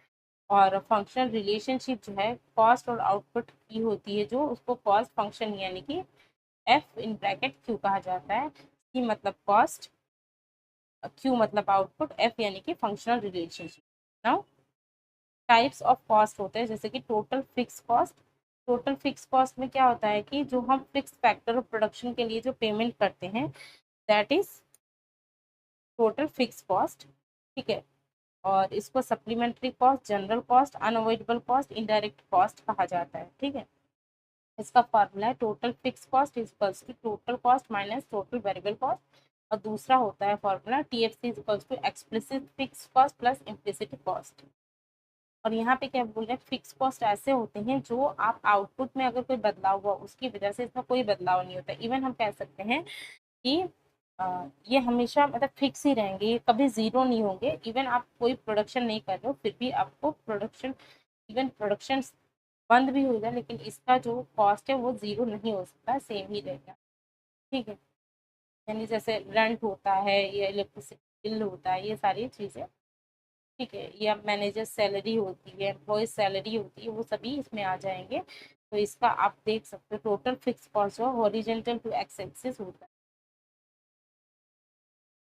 और फंक्शनल रिलेशनशिप जो है कॉस्ट और आउटपुट की होती है, जो उसको कॉस्ट फंक्शन यानी कि एफ इन ब्रैकेट क्यू कहा जाता है। सी मतलब कॉस्ट, क्यू मतलब आउटपुट, एफ यानी कि functional relationship. Now types of cost होते हैं, जैसे कि total fix cost. Total fix cost में क्या होता है कि जो हम फिक्स फैक्टर ऑफ प्रोडक्शन के लिए जो पेमेंट करते हैं that is total fix cost. ठीक है, और इसको supplementary cost, general cost, unavoidable cost, indirect cost कहा जाता है। ठीक है, इसका फॉर्मूला है total fix cost equals to total cost minus total variable cost, और दूसरा होता है formula TFC equals to explicit fix cost plus implicit cost. और यहाँ पे क्या बोल रहे हैं, फिक्स कॉस्ट ऐसे होते हैं जो आप आउटपुट में अगर कोई बदलाव हुआ उसकी वजह से इसमें कोई बदलाव नहीं होता। इवन हम कह सकते हैं कि ये हमेशा मतलब फिक्स ही रहेंगे, ये कभी जीरो नहीं होंगे। इवन आप कोई प्रोडक्शन नहीं कर रहे हो फिर भी आपको प्रोडक्शन, इवन प्रोडक्शन बंद भी हो जाए लेकिन इसका जो कॉस्ट है वो जीरो नहीं हो सकता, सेम ही रहेगा। ठीक है, यानी जैसे रेंट होता है या इलेक्ट्रिसिटी बिल होता है, ये सारी चीज़ें। ठीक है, या मैनेजर सैलरी होती है, एम्प्लॉय सैलरी होती है, वो सभी इसमें आ जाएंगे। तो इसका आप देख सकते हो टोटल फिक्स कॉस्ट जो हॉरिजेंटल टू एक्स एक्सिस होता है।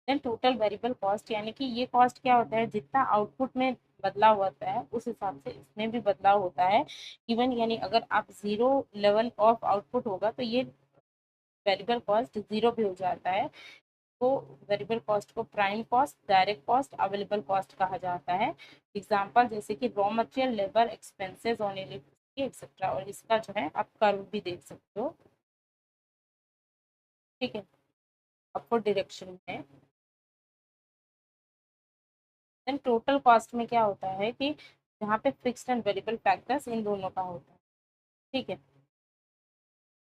देन टोटल वेरिएबल कॉस्ट, यानी कि ये कॉस्ट क्या होता है, जितना आउटपुट में बदलाव होता है उस हिसाब से इसमें भी बदलाव होता है। इवन यानी अगर आप जीरो लेवल ऑफ आउटपुट होगा तो ये वेरिएबल कॉस्ट जीरो भी हो जाता है। तो वेरिएबल कॉस्ट को prime cost, direct cost, available cost कहा जाता है। एग्जांपल जैसे कि raw material, labour expenses on electricity etcetera, और इसका जो है आप कर्व भी देख सकते हो। ठीक है, अपवर्ड डायरेक्शन है। देन टोटल कॉस्ट में क्या होता है कि यहाँ पे fixed and variable factors in दोनों का होता है। ठीक है,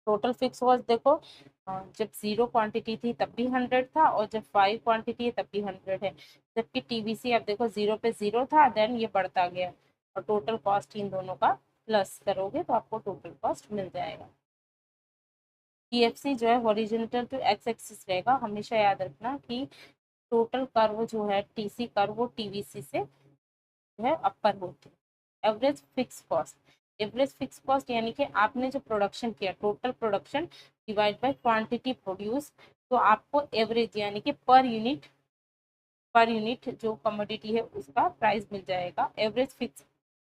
टोटल फिक्स कॉस्ट देखो, जब जीरो क्वांटिटी थी तब भी 100 था, और जब 5 क्वांटिटी है तब भी 100 है। जबकि टीवीसी अब देखो जीरो पे जीरो था, देन ये बढ़ता गया, और टोटल कॉस्ट इन दोनों का प्लस करोगे तो आपको टोटल कॉस्ट मिल जाएगा। टीएफसी जो है हॉरिजॉन्टल टू एक्स एक्सिस रहेगा, हमेशा याद रखना कि टोटल कर्व जो है टीसी कर्व वो टीवीसी से जो है अपर होती है। Average fix cost, average fix cost यानी कि आपने जो प्रोडक्शन किया total production divide by quantity produce, तो आपको एवरेज यानी कि पर यूनिट जो कमोडिटी है उसका प्राइस मिल जाएगा। एवरेज फिक्स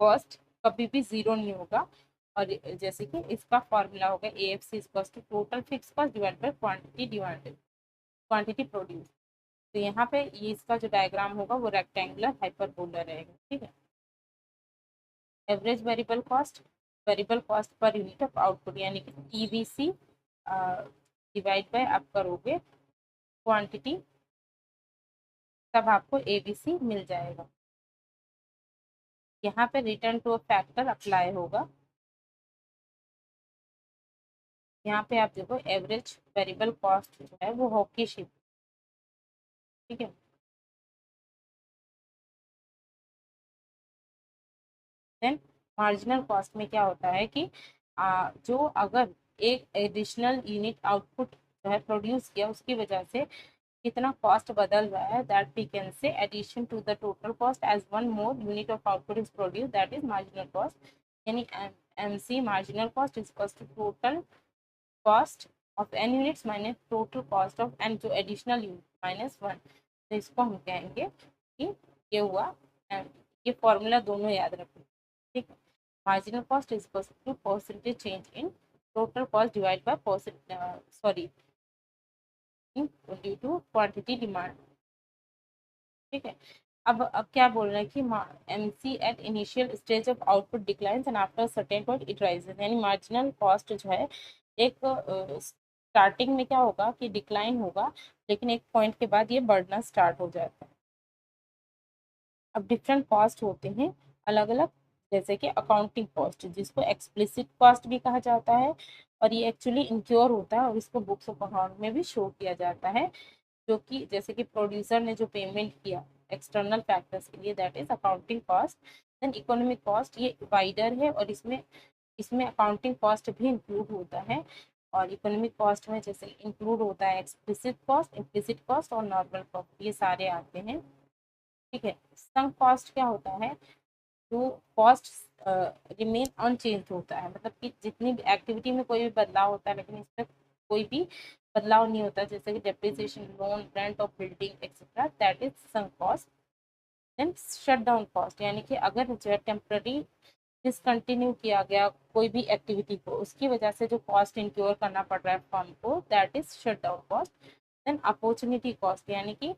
कॉस्ट कभी भी जीरो नहीं होगा, और जैसे कि इसका फॉर्मूला होगा A F C to total fix cost divide by quantity produce. तो यहाँ पे ये इसका जो डायग्राम होगा वो रेक्टेंगुलर हाइपरबोला रहेगा। ठीक है, average variable cost per unit of output, यानी कि TBC डिवाइड बाय आप करोगे क्वांटिटी, तब आपको ABC मिल जाएगा। यहाँ पे रिटर्न टू फैक्टर अप्लाई होगा। यहाँ पे आप देखो एवरेज वेरिएबल कॉस्ट जो है वो हॉकी शिप, ठीक है। देन मार्जिनल कॉस्ट में क्या होता है कि जो अगर एक एडिशनल यूनिट आउटपुट जो है प्रोड्यूस किया, उसकी वजह से कितना कॉस्ट बदल रहा है, that we can say addition to the total cost as one more unit of output is produce, that is marginal cost. यानी MC marginal cost is equal to total cost of n units minus total cost of n, जो additional unit minus 1। तो इसको हम कहेंगे कि ये हुआ M। ये फॉर्मूला दोनों याद रखें, ठीक है। Marginal cost is equal to percentage change in total cost divide by due to quantity demand, ठीक है। अब क्या बोल रहे हैं कि MC at initial stage of output declines and after certain point it rises, यानी मार्जिनल कॉस्ट जो है एक स्टार्टिंग में क्या होगा कि डिक्लाइन होगा, लेकिन एक पॉइंट के बाद ये बढ़ना स्टार्ट हो जाता है। अब डिफरेंट कॉस्ट होते हैं अलग अलग, जैसे कि अकाउंटिंग कॉस्ट, जिसको एक्सप्लिसिट कॉस्ट भी कहा जाता है, और ये एक्चुअली इंक्योर होता है और इसको बुक्स ऑफ अकाउंट में भी शो किया जाता है, जो कि जैसे कि प्रोड्यूसर ने जो पेमेंट किया एक्सटर्नल फैक्टर्स के लिए, that is accounting cost. Then economic cost, ये वाइडर है और इसमें इसमें अकाउंटिंग कॉस्ट भी इंक्लूड होता है। और इकोनॉमिक कॉस्ट में जैसे इंक्लूड होता है एक्सप्लिसिट कॉस्ट, इम्प्लिसिट कॉस्ट और नॉर्मल कॉस्ट, ये सारे आते हैं, ठीक है। संक कॉस्ट क्या होता है, जो कॉस्ट रिमेन अनचेंज होता है, मतलब कि जितनी भी एक्टिविटी में कोई भी बदलाव होता है लेकिन इसमें कोई भी बदलाव नहीं होता, जैसे कि depreciation, loan, rent of building etcetera, that is sunk cost. Then shut down cost, यानी कि अगर जो है टेम्पररी डिसकंटिन्यू किया गया कोई भी एक्टिविटी को, उसकी वजह से जो कॉस्ट इंक्योर करना पड़ रहा है फर्म को, that is shut down cost. Then opportunity cost, यानी कि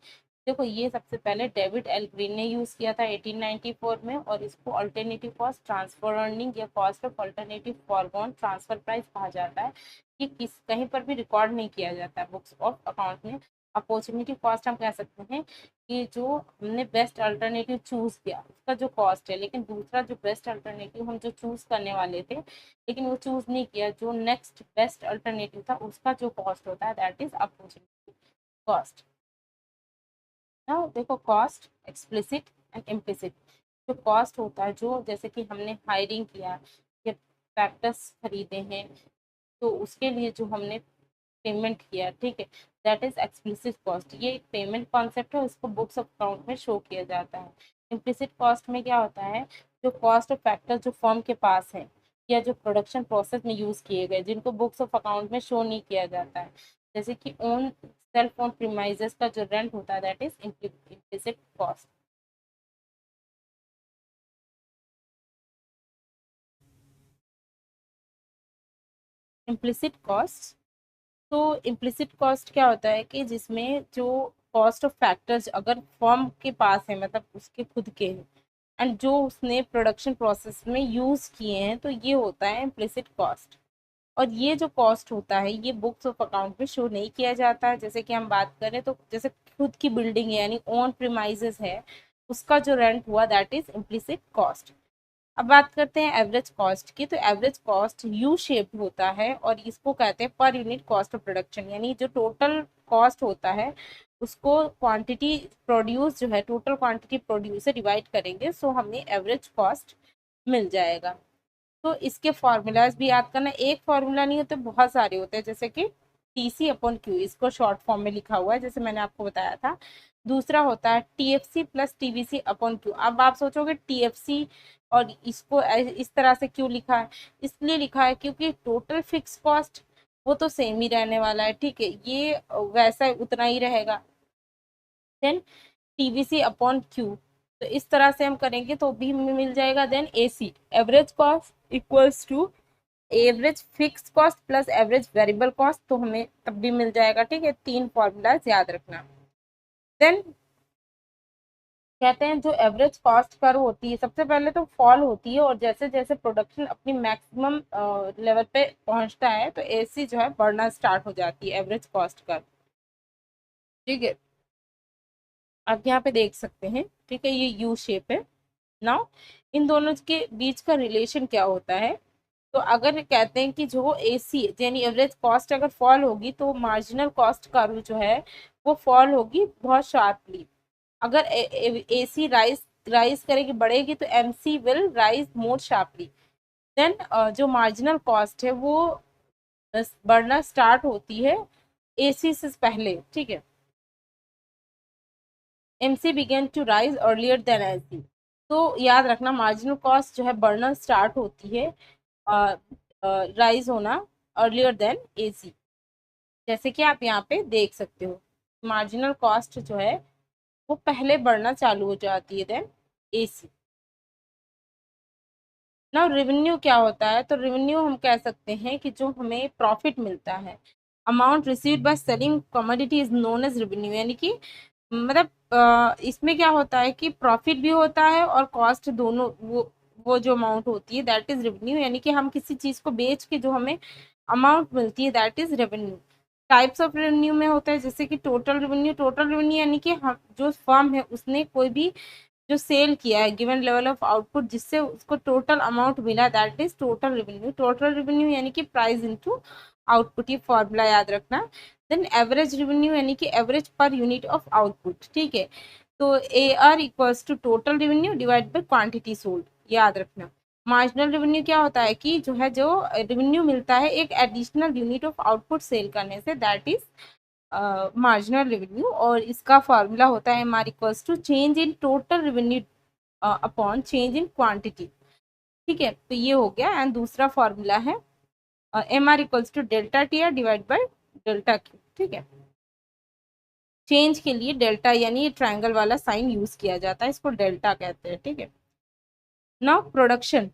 देखो ये सबसे पहले डेविड एल ग्रीन ने यूज किया था 1894 में, और इसको alternative cost, transfer earning or cost of alternative foregone transfer price कहा जाता है। कि किस कहीं पर भी रिकॉर्ड नहीं किया जाता है बुक्स ऑफ अकाउंट में। अपॉर्चुनिटी कॉस्ट हम कह सकते हैं कि जो हमने बेस्ट अल्टरनेटिव चूज किया उसका जो कॉस्ट है, लेकिन दूसरा जो बेस्ट अल्टरनेटिव हम जो चूज करने वाले थे लेकिन वो चूज नहीं किया, जो नेक्स्ट बेस्ट अल्टरनेटिव था, उसका जो कॉस्ट होता है, दैट इज अपॉर्चुनिटी कॉस्ट। ना देखो कॉस्ट एक्सप्लिसिट एंड इम्प्लिसिट, जो कॉस्ट होता है, जो जैसे कि हमने हायरिंग किया या फैक्टर्स खरीदे हैं, तो उसके लिए जो हमने पेमेंट किया, ठीक है, दैट इज एक्सप्लिसिट कॉस्ट। ये एक पेमेंट कॉन्सेप्ट है, उसको बुक्स ऑफ अकाउंट में शो किया जाता है। इम्प्लिसिट कॉस्ट में क्या होता है, जो कॉस्ट ऑफ फैक्टर जो फर्म के पास है या जो प्रोडक्शन प्रोसेस में यूज किए गए, जिनको बुक्स ऑफ अकाउंट में शो नहीं किया जाता है, जैसे कि ओन सेल्फ ओन प्रीमाइजेस का जो रेंट होता है, that is implicit cost. Implicit cost, तो इम्प्लिसिट कॉस्ट क्या होता है कि जिसमें जो कॉस्ट ऑफ फैक्टर्स अगर फर्म के पास है, मतलब उसके खुद के हैं, एंड जो उसने प्रोडक्शन प्रोसेस में यूज किए हैं, तो ये होता है इम्प्लिसिट कॉस्ट। और ये जो कॉस्ट होता है ये बुक्स ऑफ अकाउंट में शो नहीं किया जाता है। जैसे कि हम बात करें तो जैसे खुद की बिल्डिंग है यानी ओन प्रीमाइजेस है, उसका जो रेंट हुआ, दैट इज इम्प्लिसिट कॉस्ट। अब बात करते हैं एवरेज कॉस्ट की, तो एवरेज कॉस्ट यू शेप होता है और इसको कहते हैं per unit cost of production, यानी जो टोटल कॉस्ट होता है उसको क्वांटिटी प्रोड्यूस जो है, टोटल क्वांटिटी प्रोड्यूस से डिवाइड करेंगे, सो हमें एवरेज कॉस्ट मिल जाएगा। तो इसके फॉर्मूलाज भी याद करना, एक फॉर्मूला नहीं होते, बहुत सारे होते हैं, जैसे कि TC/Q, इसको शॉर्ट फॉर्म में लिखा हुआ है जैसे मैंने आपको बताया था। दूसरा होता है TFC प्लस TVC/Q। अब आप सोचोगे TFC और इसको इस तरह से क्यों लिखा है, इसलिए लिखा है क्योंकि टोटल फिक्स कॉस्ट वो तो सेम ही रहने वाला है, ठीक है, ये वैसा उतना ही रहेगा। देन TVC/Q, तो इस तरह से हम करेंगे तो भी हमें मिल जाएगा। Then AC average cost equals to average fix cost plus average variable cost, तो हमें तब भी मिल जाएगा, ठीक है। तीन फॉर्मूलाज याद रखना। देन कहते हैं जो एवरेज कॉस्ट कर्व होती है सबसे पहले तो फॉल होती है, और जैसे जैसे प्रोडक्शन अपनी मैक्सिमम लेवल पे पहुंचता है तो एसी जो है बढ़ना स्टार्ट हो जाती है, एवरेज कॉस्ट कर्व। ठीक है, आप यहाँ पे देख सकते हैं। ठीक है, ये यू शेप है। नाउ इन दोनों के बीच का रिलेशन क्या होता है, तो अगर कहते हैं कि जो एसी यानी एवरेज कॉस्ट अगर फॉल होगी तो मार्जिनल कॉस्ट कर्व जो है वो फॉल होगी बहुत शार्पली। अगर एसी राइज राइज करेगी, बढ़ेगी, तो MC will rise more sharply. Then जो मार्जिनल कॉस्ट है वो बढ़ना स्टार्ट होती है एसी से पहले। ठीक है, MC begin to rise earlier than AC. तो याद रखना मार्जिनल कॉस्ट जो है बढ़ना स्टार्ट होती है, राइज होना अर्लियर देन एसी। जैसे कि आप यहाँ पे देख सकते हो, मार्जिनल कॉस्ट जो है वो पहले बढ़ना चालू हो जाती है देन एसी। ना रेवेन्यू क्या होता है, तो रेवेन्यू हम कह सकते हैं कि जो हमें प्रॉफिट मिलता है, amount received by selling commodity is known as revenue. यानी कि मतलब इसमें क्या होता है कि प्रॉफिट भी होता है और कॉस्ट दोनों, वो जो अमाउंट होती है दैट इज रेवेन्यू। यानी कि हम किसी चीज को बेच के जो हमें अमाउंट मिलती है that is revenue. Types of revenue में होता है जैसे कि टोटल रेवेन्यू। टोटल रेवेन्यू यानी कि हम जो फर्म है उसने कोई भी जो सेल किया है गिवन लेवल ऑफ आउटपुट जिससे उसको टोटल अमाउंट मिला that is total revenue. Total revenue यानी कि प्राइस इनटू आउटपुट, ये फॉर्मूला याद रखना। देन एवरेज रेवेन्यू यानी कि average per unit of output. ठीक है, तो A R equals to total revenue divide by quantity sold, याद रखना। मार्जिनल रेवेन्यू क्या होता है कि जो रेवेन्यू मिलता है एक additional unit of output sell करने से, दैट इज मार्जिनल रेवेन्यू। और इसका फॉर्मूला होता है M R equals to change in total revenue upon change in quantity. ठीक है, तो ये हो गया। एंड दूसरा फॉर्मूला है M R equals to delta T R divide by delta Q. ठीक है, चेंज के लिए डेल्टा यानी ये ट्रायंगल वाला साइन यूज किया जाता है, इसको डेल्टा कहते हैं। ठीक है, नाउ प्रोडक्शन।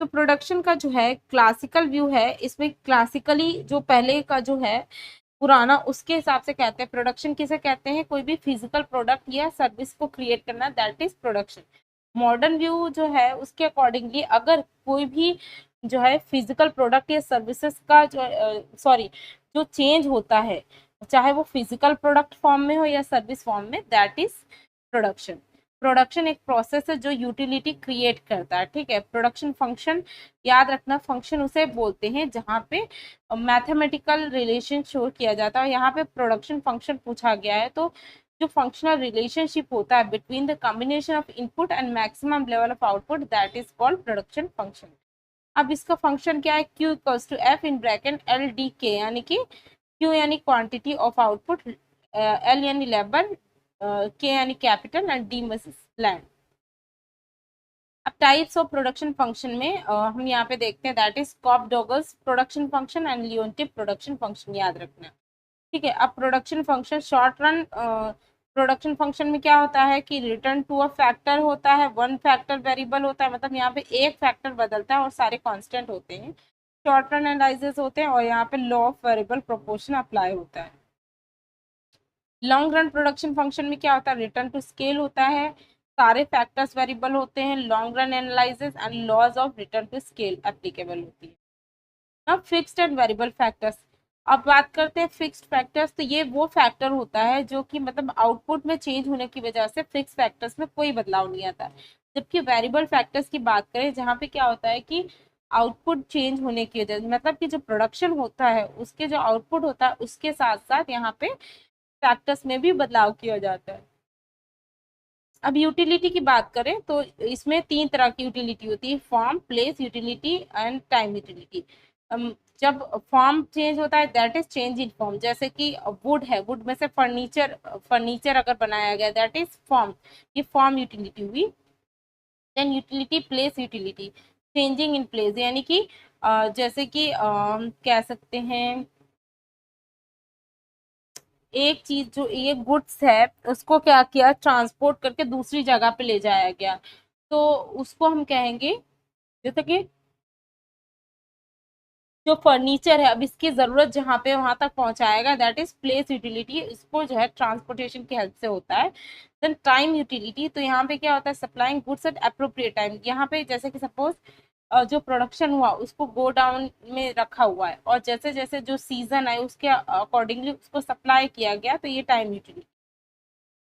तो प्रोडक्शन का जो है क्लासिकल व्यू है, इसमें क्लासिकली जो पहले का जो है पुराना, उसके हिसाब से कहते हैं प्रोडक्शन किसे कहते हैं, कोई भी फिजिकल प्रोडक्ट या सर्विस को क्रिएट करना, that is production. Modern view जो है उसके अकॉर्डिंगली अगर कोई भी जो है फिजिकल प्रोडक्ट या सर्विसेज का जो सॉरी जो चेंज होता है, चाहे वो फिजिकल प्रोडक्ट फॉर्म में हो या सर्विस फॉर्म में, दैट इज प्रोडक्शन। प्रोडक्शन एक प्रोसेस है जो यूटिलिटी क्रिएट करता है। ठीक है, प्रोडक्शन फंक्शन, याद रखना फंक्शन उसे बोलते हैं जहाँ पे मैथमेटिकल रिलेशन शो किया जाता है। यहाँ पे प्रोडक्शन फंक्शन पूछा गया है, तो जो फंक्शनल रिलेशनशिप होता है between the combination of input and maximum level of output, that is called production function. अब इसका फंक्शन क्या है, Q equals to F in bracket L D K, यानी कि क्यू यानी क्वांटिटी ऑफ आउटपुट, एल यानी लेबर, के यानी capital and D मस लैंड। अब टाइप्स ऑफ प्रोडक्शन फंक्शन में हम यहाँ पे देखते हैं that is Cobb Douglas production function and Leontief production function, याद रखना। ठीक है, अब production function short run production function में क्या होता है कि रिटर्न टू अ फैक्टर होता है, वन फैक्टर वेरिएबल होता है, मतलब यहाँ पे एक फैक्टर बदलता है और सारे कांस्टेंट होते हैं। शॉर्ट रन एनालिसिस होते हैं और यहाँ पे law of variable proportion apply होता है। लॉन्ग रन प्रोडक्शन फंक्शन में क्या होता है, रिटर्न टू स्केल होता है, सारे फैक्टर्स वेरिएबल होते हैं, long run analysis and laws of return to scale applicable होती है। अब फिक्स्ड एंड वेरिएबल फैक्टर्स, अब बात करते हैं फिक्स्ड फैक्टर्स। तो ये वो फैक्टर होता है जो कि मतलब आउटपुट में चेंज होने की वजह से फिक्स फैक्टर्स में कोई बदलाव नहीं आता। जबकि वेरिएबल फैक्टर्स की बात करें जहाँ पे क्या होता है कि आउटपुट चेंज होने की वजह से, मतलब कि जो प्रोडक्शन होता है उसके जो आउटपुट होता है उसके साथ साथ यहाँ पे फैक्टर्स में भी बदलाव किया जाता है। अब यूटिलिटी की बात करें तो इसमें तीन तरह की यूटिलिटी होती है, form, place utility and time utility. जब फॉर्म चेंज होता है that is change in form, जैसे कि वुड है, वुड में से फर्नीचर फर्नीचर अगर बनाया गया दैट इज फॉर्म, ये फॉर्म यूटिलिटी हुई। Then utility place utility, changing in place, यानी कि जैसे कि कह सकते हैं एक चीज जो ये गुड्स है उसको क्या किया, ट्रांसपोर्ट करके दूसरी जगह पे ले जाया गया, तो उसको हम कहेंगे जैसे कि जो फर्नीचर है अब इसकी जरूरत जहाँ पे वहां तक पहुंचाएगा, दैट इज प्लेस यूटिलिटी, इसको जो है ट्रांसपोर्टेशन की हेल्प से होता है। देन टाइम यूटिलिटी, तो यहाँ पे क्या होता है, supplying goods at appropriate time. यहाँ पे जैसे कि सपोज जो प्रोडक्शन हुआ उसको गो डाउन में रखा हुआ है, और जैसे जैसे जो सीजन है उसके अकॉर्डिंगली उसको सप्लाई किया गया, तो ये टाइम यूटिलिटी।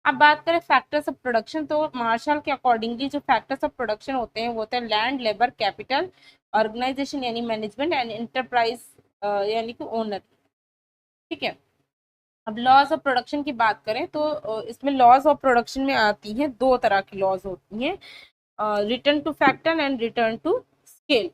अब बात करें फैक्टर्स ऑफ प्रोडक्शन, तो मार्शल के अकॉर्डिंगली जो फैक्टर्स ऑफ प्रोडक्शन होते हैं वो होते हैं लैंड, लेबर, कैपिटल, ऑर्गेनाइजेशन यानी मैनेजमेंट, एंड इंटरप्राइज यानी कि ओनर। ठीक है। अब लॉज ऑफ प्रोडक्शन की बात करें तो इसमें लॉज ऑफ प्रोडक्शन में आती हैं दो तरह की लॉज होती हैं, return to factor and return to scale.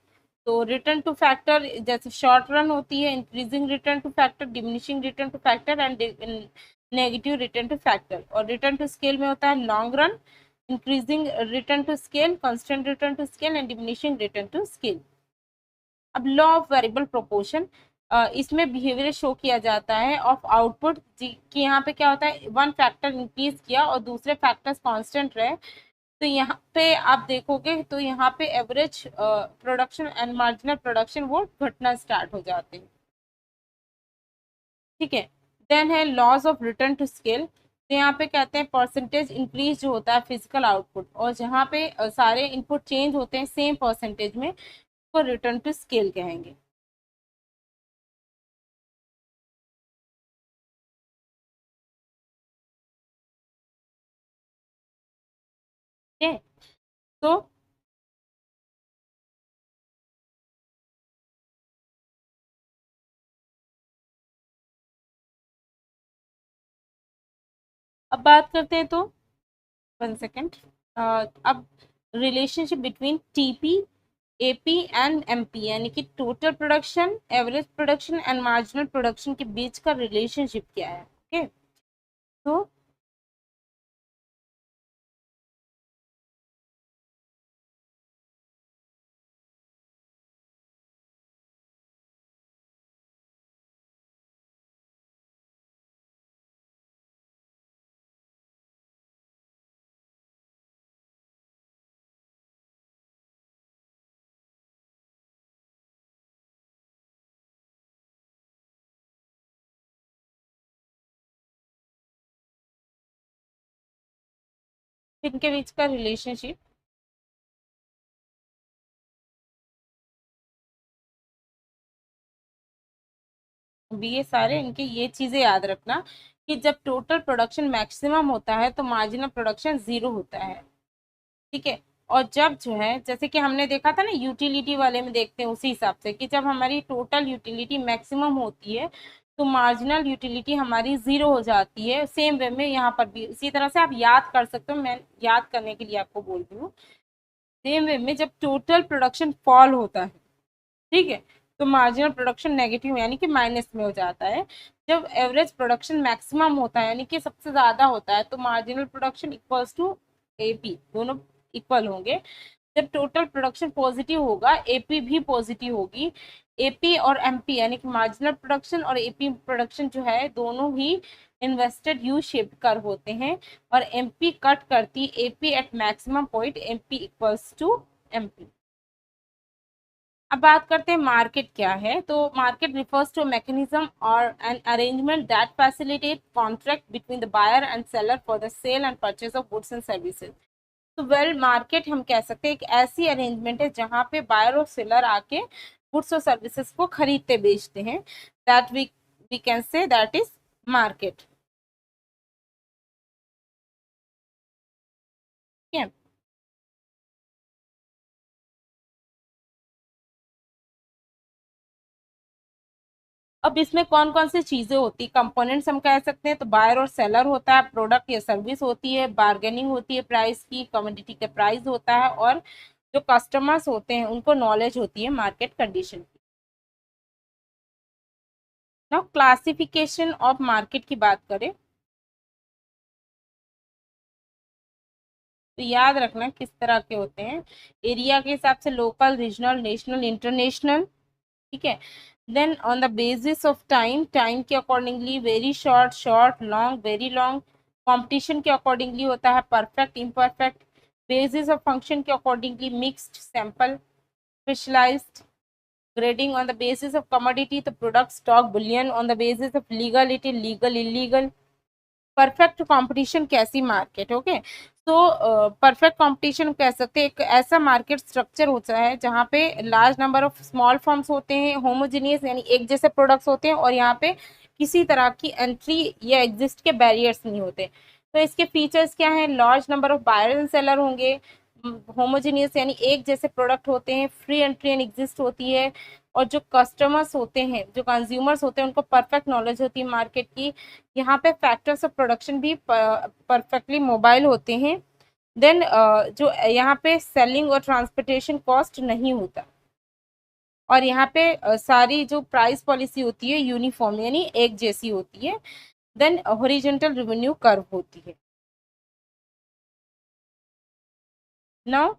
तो रिटर्न टू फैक्टर जैसे शॉर्ट रन होती है, increasing return to factor, diminishing return to factor, and negative return to factor. और रिटर्न टू स्केल में होता है long run, increasing return to scale, constant return to scale, and diminishing return to scale. अब law of variable proportion, इसमें behaviour show किया जाता है of output कि यहाँ पे क्या होता है, वन फैक्टर इंक्रीज किया और दूसरे फैक्टर्स कांस्टेंट रहे, तो यहाँ पे आप देखोगे तो यहाँ पे average production and marginal production वो घटना स्टार्ट हो जाते हैं। ठीक है। देन है laws of return to scale, तो यहाँ पे कहते हैं परसेंटेज इंक्रीज जो होता है फिजिकल आउटपुट, और जहाँ पे सारे इनपुट चेंज होते हैं सेम परसेंटेज में, उसको रिटर्न टू स्केल कहेंगे। ठीक है। तो अब बात करते हैं, तो 1 सेकेंड। अब relationship between TP, AP and MP, यानी कि total production, average production and marginal production के बीच का रिलेशनशिप क्या है। ओके। तो इनके बीच का रिलेशनशिप, भी ये सारे इनके ये चीजें याद रखना कि जब टोटल प्रोडक्शन मैक्सिमम होता है तो मार्जिनल प्रोडक्शन जीरो होता है। ठीक है। और जब जो है जैसे कि हमने देखा था ना यूटिलिटी वाले में, देखते हैं उसी हिसाब से कि जब हमारी टोटल यूटिलिटी मैक्सिमम होती है तो मार्जिनल यूटिलिटी हमारी जीरो हो जाती है। सेम वे में यहाँ पर भी इसी तरह से आप याद कर सकते हो, मैं याद करने के लिए आपको बोल रही हूँ। सेम वे में जब टोटल प्रोडक्शन फॉल होता है, ठीक है, तो मार्जिनल प्रोडक्शन नेगेटिव यानी कि माइनस में हो जाता है। जब एवरेज प्रोडक्शन मैक्सिमम होता है यानी कि सबसे ज्यादा होता है, तो marginal production equals to AP, दोनों इक्वल होंगे। जब टोटल प्रोडक्शन पॉजिटिव होगा, एपी भी पॉजिटिव होगी। एपी और एमपी यानी कि मार्जिनल प्रोडक्शन और एपी प्रोडक्शन जो है दोनों ही इन्वेस्टेड यू शेप्ड कर्व होते हैं, और एमपी कट करती AP at maximum point, MP equals to MP. अब बात करते हैं मार्केट क्या है, तो मार्केट रिफर्स टू मैकेनिज्म और an arrangement that facilitate contract between the buyer and seller for the sale and purchase of goods and services. तो well market हम कह सकते हैं एक ऐसी अरेंजमेंट है जहाँ पे बायर और सेलर आके गुड्स और सर्विसेज को खरीदते बेचते हैं, that we can say that is market. ठीक है। अब इसमें कौन कौन सी चीजें होती है, कंपोनेंट्स हम कह सकते हैं, तो बायर और सेलर होता है, प्रोडक्ट या सर्विस होती है, बार्गेनिंग होती है प्राइस की, कमोडिटी का प्राइस होता है, और जो कस्टमर्स होते हैं उनको नॉलेज होती है मार्केट कंडीशन की। नाउ क्लासिफिकेशन ऑफ मार्केट की बात करें, तो याद रखना किस तरह के होते हैं। एरिया के हिसाब से लोकल, रीजनल, नेशनल, इंटरनेशनल। ठीक है। Then on the basis of time, time के accordingly very short, short, long, very long. Competition के अकॉर्डिंगली होता है perfect, imperfect. Basis of function के accordingly mixed, sample, specialised. grading on the basis of commodity, the product, stock, bullion on the basis of legality, legal, illegal, perfect competition कैसी market, okay. तो perfect competition कह सकते हैं एक ऐसा market structure होता है जहाँ पे large number of small firms होते हैं, होमोजीनियस यानी एक जैसे प्रोडक्ट्स होते हैं, और यहाँ पे किसी तरह की एंट्री या एग्जिस्ट के बैरियर्स नहीं होते। तो इसके फीचर्स क्या हैं? Large number of buyer and seller होंगे, होमोजीनियस यानी एक जैसे प्रोडक्ट होते हैं, फ्री एंट्री एंड एग्जिस्ट होती है, और जो कस्टमर्स होते हैं, जो कंज्यूमर्स होते हैं, उनको परफेक्ट नॉलेज होती है मार्केट की। यहाँ पे फैक्टर्स ऑफ प्रोडक्शन भी परफेक्टली मोबाइल होते हैं। देन जो यहाँ पे सेलिंग और ट्रांसपोर्टेशन कॉस्ट नहीं होता, और यहाँ पे सारी जो प्राइस पॉलिसी होती है यूनिफॉर्म यानी एक जैसी होती है। देन हॉरिजॉन्टल रेवेन्यू कर्व होती है। Now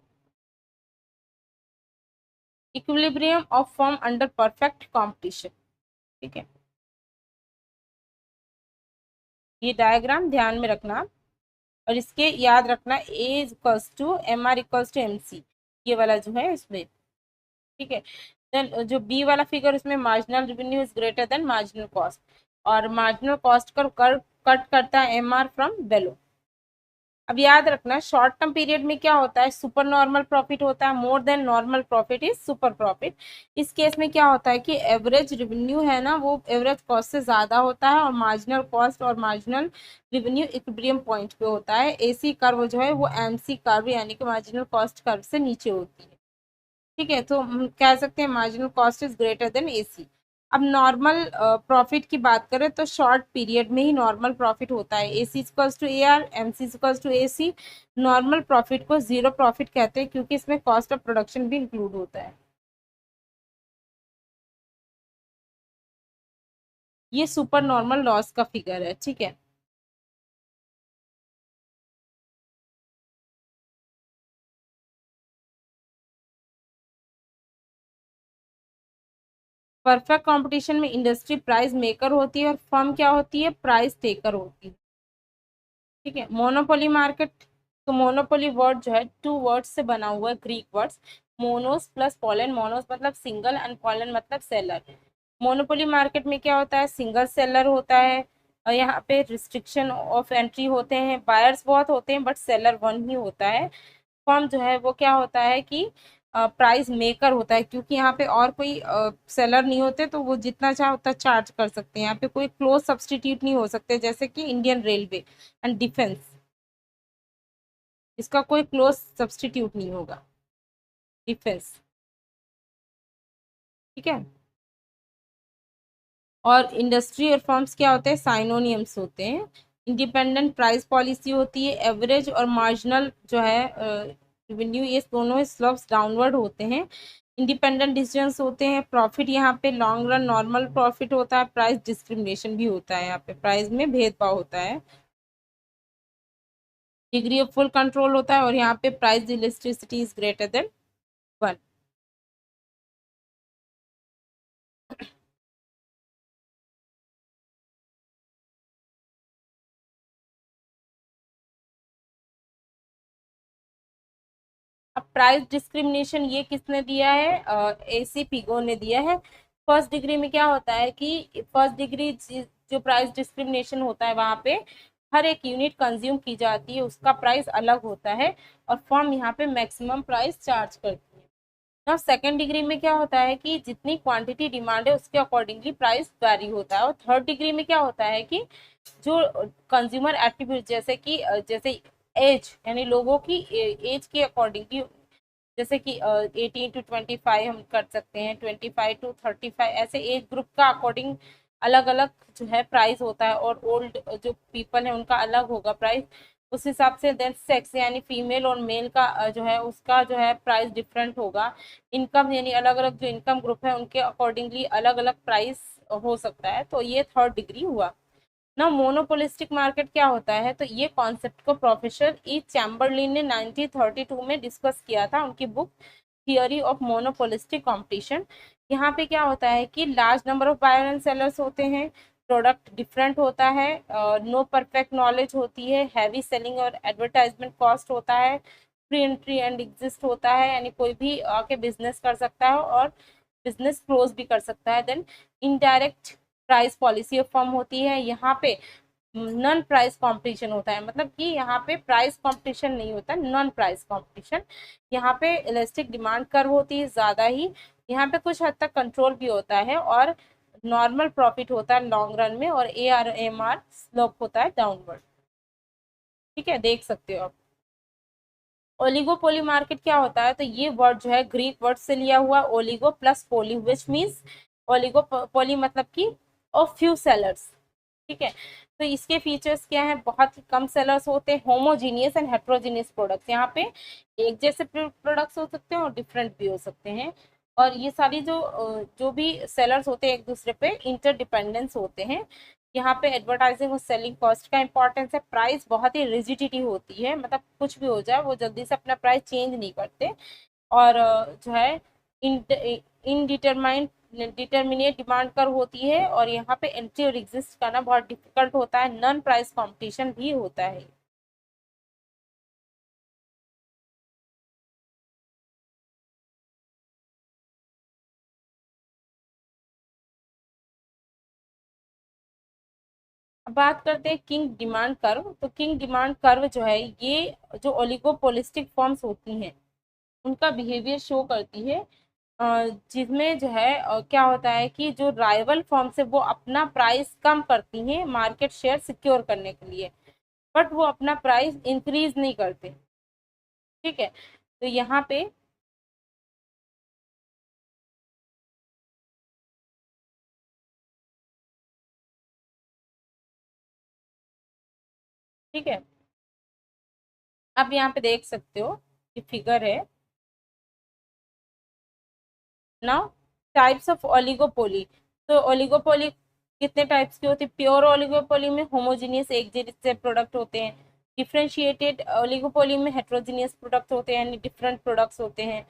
equilibrium of firm under perfect competition, ठीक है। ये डायग्राम ध्यान में रखना, और इसके याद रखना A equals to M R equals to M C, ये वाला जो है इसमें, ठीक है। देन जो बी वाला फिगर, उसमें marginal revenue is greater then marginal cost, और मार्जिनल कॉस्ट कर कट करता है एम आर फ्रॉम बेलो। अब याद रखना शॉर्ट टर्म पीरियड में क्या होता है, सुपर नॉर्मल प्रॉफिट होता है, more then normal profit is super profit. इस केस में क्या होता है कि एवरेज रेवेन्यू है ना, वो एवरेज कॉस्ट से ज्यादा होता है, और मार्जिनल कॉस्ट और मार्जिनल रेवेन्यू इक्विलिब्रियम पॉइंट पे होता है। एसी कर्व जो है वो एमसी कर्व यानी कि मार्जिनल कॉस्ट कर्व से नीचे होती है, ठीक है। तो हम कह सकते हैं marginal cost is greater then AC. अब नॉर्मल प्रॉफिट की बात करें तो शॉर्ट पीरियड में ही नॉर्मल प्रॉफिट होता है, AC equals to A R, MC equals to AC. Normal profit को जीरो प्रॉफिट कहते हैं क्योंकि इसमें कॉस्ट ऑफ प्रोडक्शन भी इंक्लूड होता है। ये सुपर नॉर्मल लॉस का फिगर है, ठीक है। परफेक्ट कंपटीशन में इंडस्ट्री प्राइस मेकर होती है और फर्म क्या होती है, प्राइस टेकर होती है, ठीक है। मोनोपोली मार्केट, तो मोनोपोली वर्ड जो है टू वर्ड्स से बना हुआ है, ग्रीक वर्ड्स, मोनोस प्लस पोलन। मोनोस मतलब सिंगल एंड पोलन मतलब सेलर। मोनोपोली मार्केट में क्या होता है, सिंगल सेलर होता है, और यहाँ पे रिस्ट्रिक्शन ऑफ एंट्री होते हैं, बायर्स बहुत होते हैं बट सेलर वन ही होता है। फर्म जो है वो क्या होता है कि प्राइस मेकर होता है, क्योंकि यहाँ पे और कोई सेलर नहीं होते, तो वो जितना चाहे उतना चार्ज कर सकते हैं। यहाँ पे कोई क्लोज सब्सटीट्यूट नहीं हो सकते, जैसे कि इंडियन रेलवे एंड डिफेंस, इसका कोई क्लोज सब्सटीट्यूट नहीं होगा, डिफेंस, ठीक है। और इंडस्ट्री और फर्म्स क्या होते हैं, साइनोनियम्स होते हैं। इंडिपेंडेंट प्राइस पॉलिसी होती है, एवरेज और मार्जिनल जो है रेवेन्यू, ये दोनों स्लोप्स डाउनवर्ड होते हैं। इंडिपेंडेंट डिसीजंस होते हैं, प्रॉफिट यहाँ पे लॉन्ग रन नॉर्मल प्रॉफिट होता है, प्राइस डिस्क्रिमिनेशन भी होता है, यहाँ पे प्राइस में भेदभाव होता है। डिग्री ऑफ फुल कंट्रोल होता है, और यहाँ पे price elasticity is greater than 1। अब प्राइस डिस्क्रिमिनेशन ये किसने दिया है, एसी पिगो ने दिया है। फर्स्ट डिग्री में क्या होता है कि फर्स्ट डिग्री जो प्राइस डिस्क्रिमिनेशन होता है वहां पे हर एक यूनिट कंज्यूम की जाती है, उसका प्राइस अलग होता है, और फर्म यहाँ पे मैक्सिमम प्राइस चार्ज करती है। ना सेकेंड डिग्री में क्या होता है कि जितनी क्वांटिटी डिमांड है उसके अकॉर्डिंगली प्राइस वैरी होता है। और थर्ड डिग्री में क्या होता है कि जो कंज्यूमर एट्रीब्यूट, जैसे कि जैसे एज यानी लोगों की एज के अकॉर्डिंगली, जैसे कि 18 to 25 हम कर सकते हैं, 25 to 35, ऐसे एज ग्रुप का अकॉर्डिंग अलग अलग जो है प्राइस होता है, और ओल्ड जो पीपल है उनका अलग होगा प्राइस उस हिसाब से। देन सेक्स यानी फीमेल और मेल का जो है उसका जो है प्राइस डिफरेंट होगा। इनकम यानी अलग अलग जो इनकम ग्रुप है उनके अकॉर्डिंगली अलग अलग प्राइस हो सकता है। तो ये थर्ड डिग्री हुआ ना। मोनोपोलिस्टिक मार्केट क्या होता है, तो ये कॉन्सेप्ट को प्रोफेसर ई चैम्बरलिन ने 1932 में डिस्कस किया था, उनकी book theory of monopolistic competition. यहाँ पे क्या होता है कि large number of buyer and sellers होते हैं, प्रोडक्ट डिफरेंट होता है, नो परफेक्ट नॉलेज होती है, हैवी सेलिंग और एडवर्टाइजमेंट कॉस्ट होता है, फ्री एंट्री एंड एग्जिस्ट होता है, यानी कोई भी आके बिजनेस कर सकता है, और बिजनेस क्लोज भी कर सकता है। Then indirect price policy of firm होती है, यहाँ पे नॉन प्राइस कंपटीशन होता है, मतलब कि यहाँ पे प्राइस कंपटीशन नहीं होता, नॉन प्राइस कंपटीशन। यहाँ पे इलास्टिक डिमांड कर्व होती है ज्यादा ही, यहाँ पे कुछ हद तक कंट्रोल भी होता है, और नॉर्मल प्रॉफिट होता है लॉन्ग रन में, और ARMR स्लोप होता है डाउनवर्ड। ठीक है, देख सकते हो आप। ओलिगोपोली मार्केट क्या होता है, तो ये वर्ड जो है ग्रीक वर्ड से लिया हुआ, oligo plus poly, which means oligopoly मतलब कि ऑफ फ्यू सेलर्स। ठीक है, तो इसके फीचर्स क्या है, बहुत ही कम सेलर्स होते हैं, होमोजीनियस एंड हेट्रोजीनियस प्रोडक्ट्स, यहाँ पे एक जैसे प्रोडक्ट्स हो सकते हैं और डिफरेंट भी हो सकते हैं, और ये सारी जो भी सेलर्स होते हैं एक दूसरे पे इंटरडिपेंडेंस होते हैं। यहाँ पे एडवर्टाइजिंग और सेलिंग कॉस्ट का इंपॉर्टेंस है, प्राइस बहुत ही रिजिडिटी होती है, मतलब कुछ भी हो जाए वो जल्दी से अपना प्राइस चेंज नहीं करते, और जो है इनडिटरमाइंड डिटर्मिनेट डिमांड कर होती है, और यहाँ पे एंट्री और एग्जिस्ट करना बहुत डिफिकल्ट होता है, नॉन प्राइस कंपटीशन भी होता है। अब बात करते हैं किंग डिमांड कर्व, तो किंग डिमांड कर्व जो है, ये जो ओलिगोपोलिस्टिक फर्म्स होती हैं उनका बिहेवियर शो करती है, जिसमें जो है क्या होता है कि जो राइवल फर्म्स है वो अपना प्राइस कम करती हैं मार्केट शेयर सिक्योर करने के लिए, बट वो अपना प्राइस इंक्रीज नहीं करते। ठीक है, तो यहाँ पे ठीक है, आप यहाँ पे देख सकते हो, ये फिगर है ना, टाइप्स ऑफ ओलिगोपोली। तो ओलिगोपोली कितने टाइप्स की होती है, प्योर ओलिगोपोली में होमोजीनियस एक जैसे प्रोडक्ट होते हैं, डिफरेंशिएटेड ओलिगोपोली में हेट्रोजीनियस प्रोडक्ट होते हैं, यानी डिफरेंट प्रोडक्ट्स होते हैं।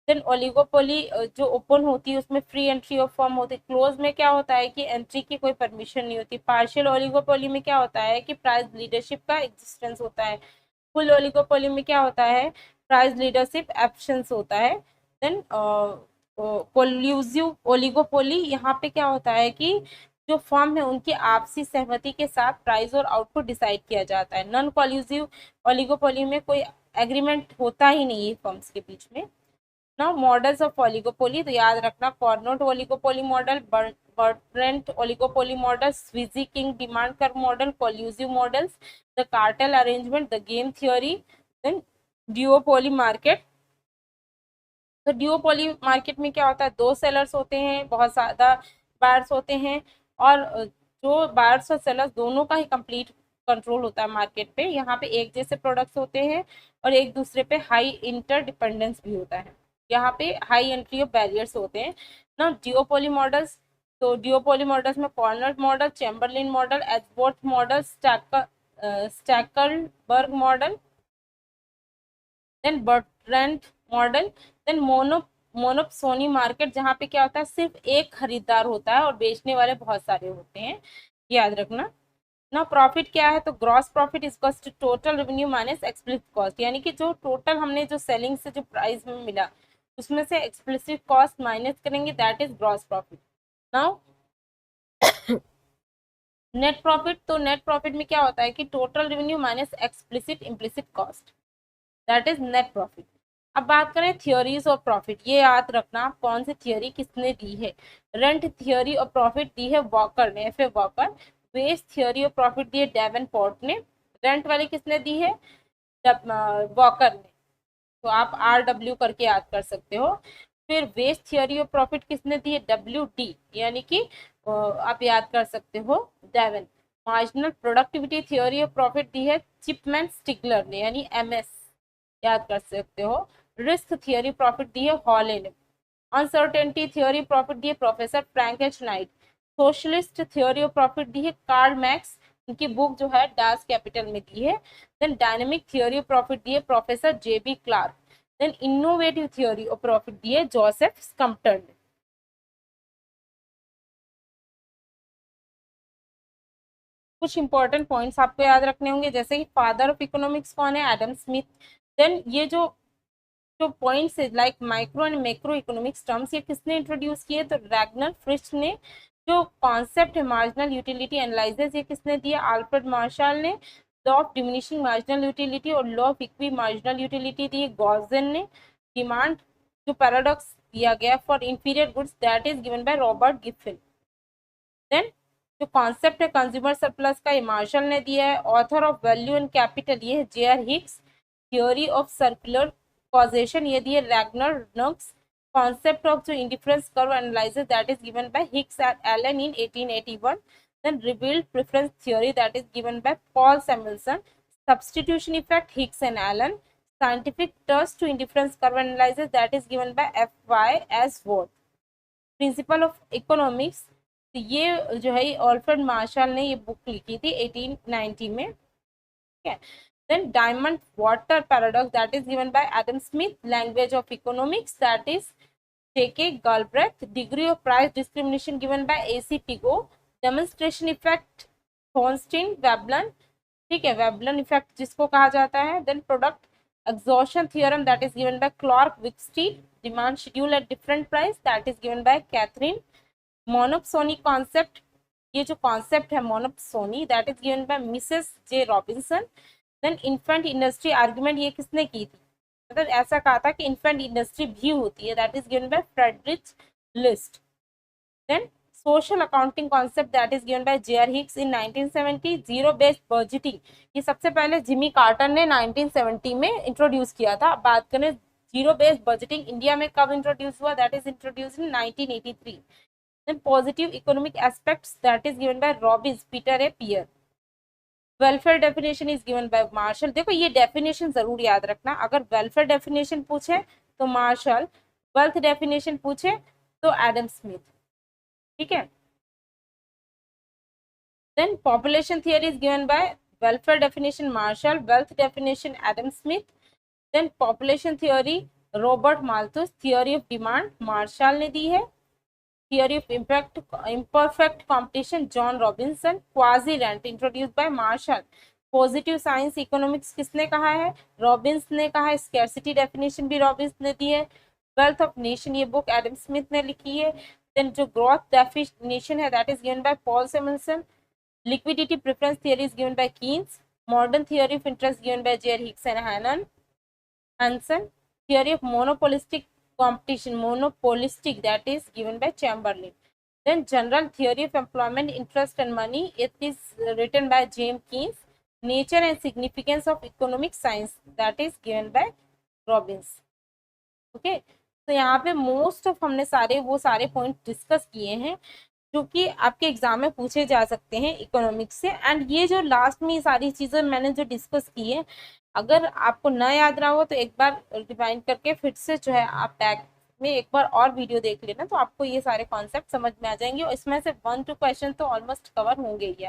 देन ओलिगोपोली जो ओपन होती है उसमें फ्री एंट्री ऑफ फॉर्म होती है, क्लोज में क्या होता है कि एंट्री की कोई परमिशन नहीं होती, पार्शियल ओलिगोपोली में क्या होता है कि प्राइस लीडरशिप का एग्जिस्टेंस होता है, फुल ओलिगोपोली में क्या होता है, प्राइस लीडरशिप एब्सेंस होता है। देन कोल्यूसिव ओलिगोपोली, यहाँ पे क्या होता है कि जो फर्म है उनकी आपसी सहमति के साथ प्राइस और आउटपुट डिसाइड किया जाता है। नॉन कोल्यूसिव ओलिगोपोली में कोई एग्रीमेंट होता ही नहीं है फर्म्स के बीच में। नाउ मॉडल्स ऑफ ओलिगोपोली, तो याद रखना Cournot oligopoly model, Bertrand oligopoly model, Sweezy kinked demand curve model, collusive models, the cartel arrangement, the game theory, then duopoly market. तो ड्यूओपोली मार्केट में क्या होता है, दो सेलर्स होते हैं, बहुत ज्यादा बायर्स होते हैं, और जो बायर्स और सेलर्स दोनों का ही कंप्लीट कंट्रोल होता है मार्केट पे, यहाँ पे एक जैसे प्रोडक्ट्स होते हैं और एक दूसरे पे हाई इंटरडिपेंडेंस भी होता है, यहाँ पे हाई एंट्री ऑफ बैरियर्स होते हैं ना। ड्यूओपोली मॉडल्स, तो ड्यूओपोली मॉडल्स में Cournot model, Chamberlin model, Edgeworth model, Stackelberg model, then Bertrand model, then monopsony market, जहाँ पे क्या होता है सिर्फ एक खरीदार होता है और बेचने वाले बहुत सारे होते हैं, याद रखना ना। प्रॉफिट क्या है, तो gross profit is to total revenue minus explicit cost, यानी कि जो टोटल हमने जो सेलिंग से जो प्राइस में मिला उसमें से एक्सप्लिसिट कॉस्ट माइनस करेंगे, that is gross profit. Now net profit, तो नेट प्रॉफिट में क्या होता है कि total revenue minus explicit implicit cost, that is net profit. अब बात करें थियोरीज ऑफ प्रॉफिट, ये याद रखना कौन सी थियोरी किसने दी है। रेंट थियोरी ऑफ प्रॉफिट दी है वॉकर ने, F A Walker. Wage theory of profit दी है डेवेनपोर्ट ने। रेंट वाली किसने दी है, वॉकर ने, तो आप RW करके याद कर सकते हो। फिर वेज थियोरी ऑफ प्रॉफिट किसने दी है, WD, यानी कि आप याद कर सकते हो Daven. Marginal productivity theory of profit दी है चिपमैन स्टिगलर ने, यानी MS, याद कर सकते हो। रिस्क थियोरी प्रॉफिट दी है हॉल ने। अनसर्टेनिटी थ्योरी प्रॉफिट दी है professor Frank H Knight. Socialist theory of profit दी है कार्ल मैक्स, उनकी बुक जो है डास कैपिटल में दी है। Then dynamic theory of profit दी है professor JB Clark. Then innovative theory of profit दी है जोसेफ स्कम्पटर ने। कुछ इंपॉर्टेंट पॉइंट्स आपको याद रखने होंगे, जैसे कि फादर ऑफ इकोनॉमिक्स कौन है, एडम स्मिथ। देन ये जो जो पॉइंट्स है like micro and macro economics terms, ये किसने इंट्रोड्यूस किए? तो रैगनर फ्रिश ने। जो कॉन्सेप्ट है मार्जिनल यूटिलिटी एनालिसिस, ये किसने दिया? अल्फ्रेड मार्शल ने। Law of diminishing marginal utility और law of equi marginal utility दिए गॉर्जन ने। डिमांड जो पैराडॉक्स दिया गया for inferior goods, that is given by Robert Giffen. Then जो कॉन्सेप्ट है कंज्यूमर सरप्लस का, ये मार्शल ने दिया है। Author of value and capital, ये है J R. Hicks. Theory of circular causation, ये दिए रैगनर नक्स। कॉन्सेप्ट ऑफ जो indifference curve analysis, that is given by Hicks and Allen in 1881। Then revealed preference theory, that is given by Paul Samuelson. Substitution effect, Hicks and Allen. Scientific test to indifference curve analysis, that is given by F.Y.S. Ward. Principle of economics, तो ये जो है Alfred Marshall ने ये book लिखी थी 1890 में। ठीक है। Then diamond water paradox, that is given by Adam Smith. Language of economics, that is J.K. Galbraith। Degree of price discrimination given by A.C. Pigou. Demonstration effect Thorstein Veblen. ठीक है, Veblen effect जिसको कहा जाता है। Then product exhaustion theorem, that is given by Clark Wicksteed. Demand schedule at different price, that is given by Catherine. Monopsony concept, ये जो concept है monopsony, that is given by Mrs J Robinson. Then infant industry argument, ये किसने की थी? मतलब ऐसा कहा था कि इन्फेंट इंडस्ट्री भी होती है, that is given by Friedrich List. Then social accounting concept, that is given by JR. Hicks in 1970। Zero based budgeting, ये सबसे पहले जिमी कार्टर ने 1970 में इंट्रोड्यूस किया था। अब बात करें जीरो बेस्ड बजटिंग इंडिया में कब इंट्रोड्यूस हुआ, that is introduce in 1983। Then positive economic aspects, that is given by Robbins, Peter A. Peer. Welfare definition is given by Marshall. देखो ये डेफिनेशन जरूर याद रखना, अगर वेलफेयर डेफिनेशन पूछे तो मार्शल, वेल्थ डेफिनेशन पूछे तो एडम स्मिथ। ठीक है। Then population theory is given by welfare definition Marshall, wealth definition Adam Smith. Then population theory Robert Malthus. Theory of demand Marshall ने दी है। Theory of imperfect competition, John Robinson. Quasi rent introduced by Marshall. Positive science economics किसने कहा है? Robins ने कहा है। Scarcity definition भी रॉबिन्स ने दी है। Wealth of Nation, ये बुक एडम स्मिथ ने लिखी है। Then जो growth definition है, that is given by Paul Samuelson. Liquidity preference theory is given by Keynes. Modern theory of interest given by J.R. Hicks and Hansen. Theory of monopolistic competition, monopolistic, that is given by Chamberlain. Then general theory of employment, interest and money, it is written by James Keynes. Nature and significance of economic science, that is given by Robbins. Okay, तो यहाँ पे most of हमने वो सारे point discuss किए हैं जो कि आपके एग्जाम में पूछे जा सकते हैं इकोनॉमिक्स से। एंड ये जो लास्ट में ये सारी चीज़ें मैंने जो डिस्कस की है, अगर आपको ना याद रहा हो तो एक बार रिवाइंड करके फिर से जो है आप बैक में एक बार और वीडियो देख लेना, तो आपको ये सारे कॉन्सेप्ट समझ में आ जाएंगे और इसमें से 1-2 क्वेश्चन तो ऑलमोस्ट कवर होंगे ही।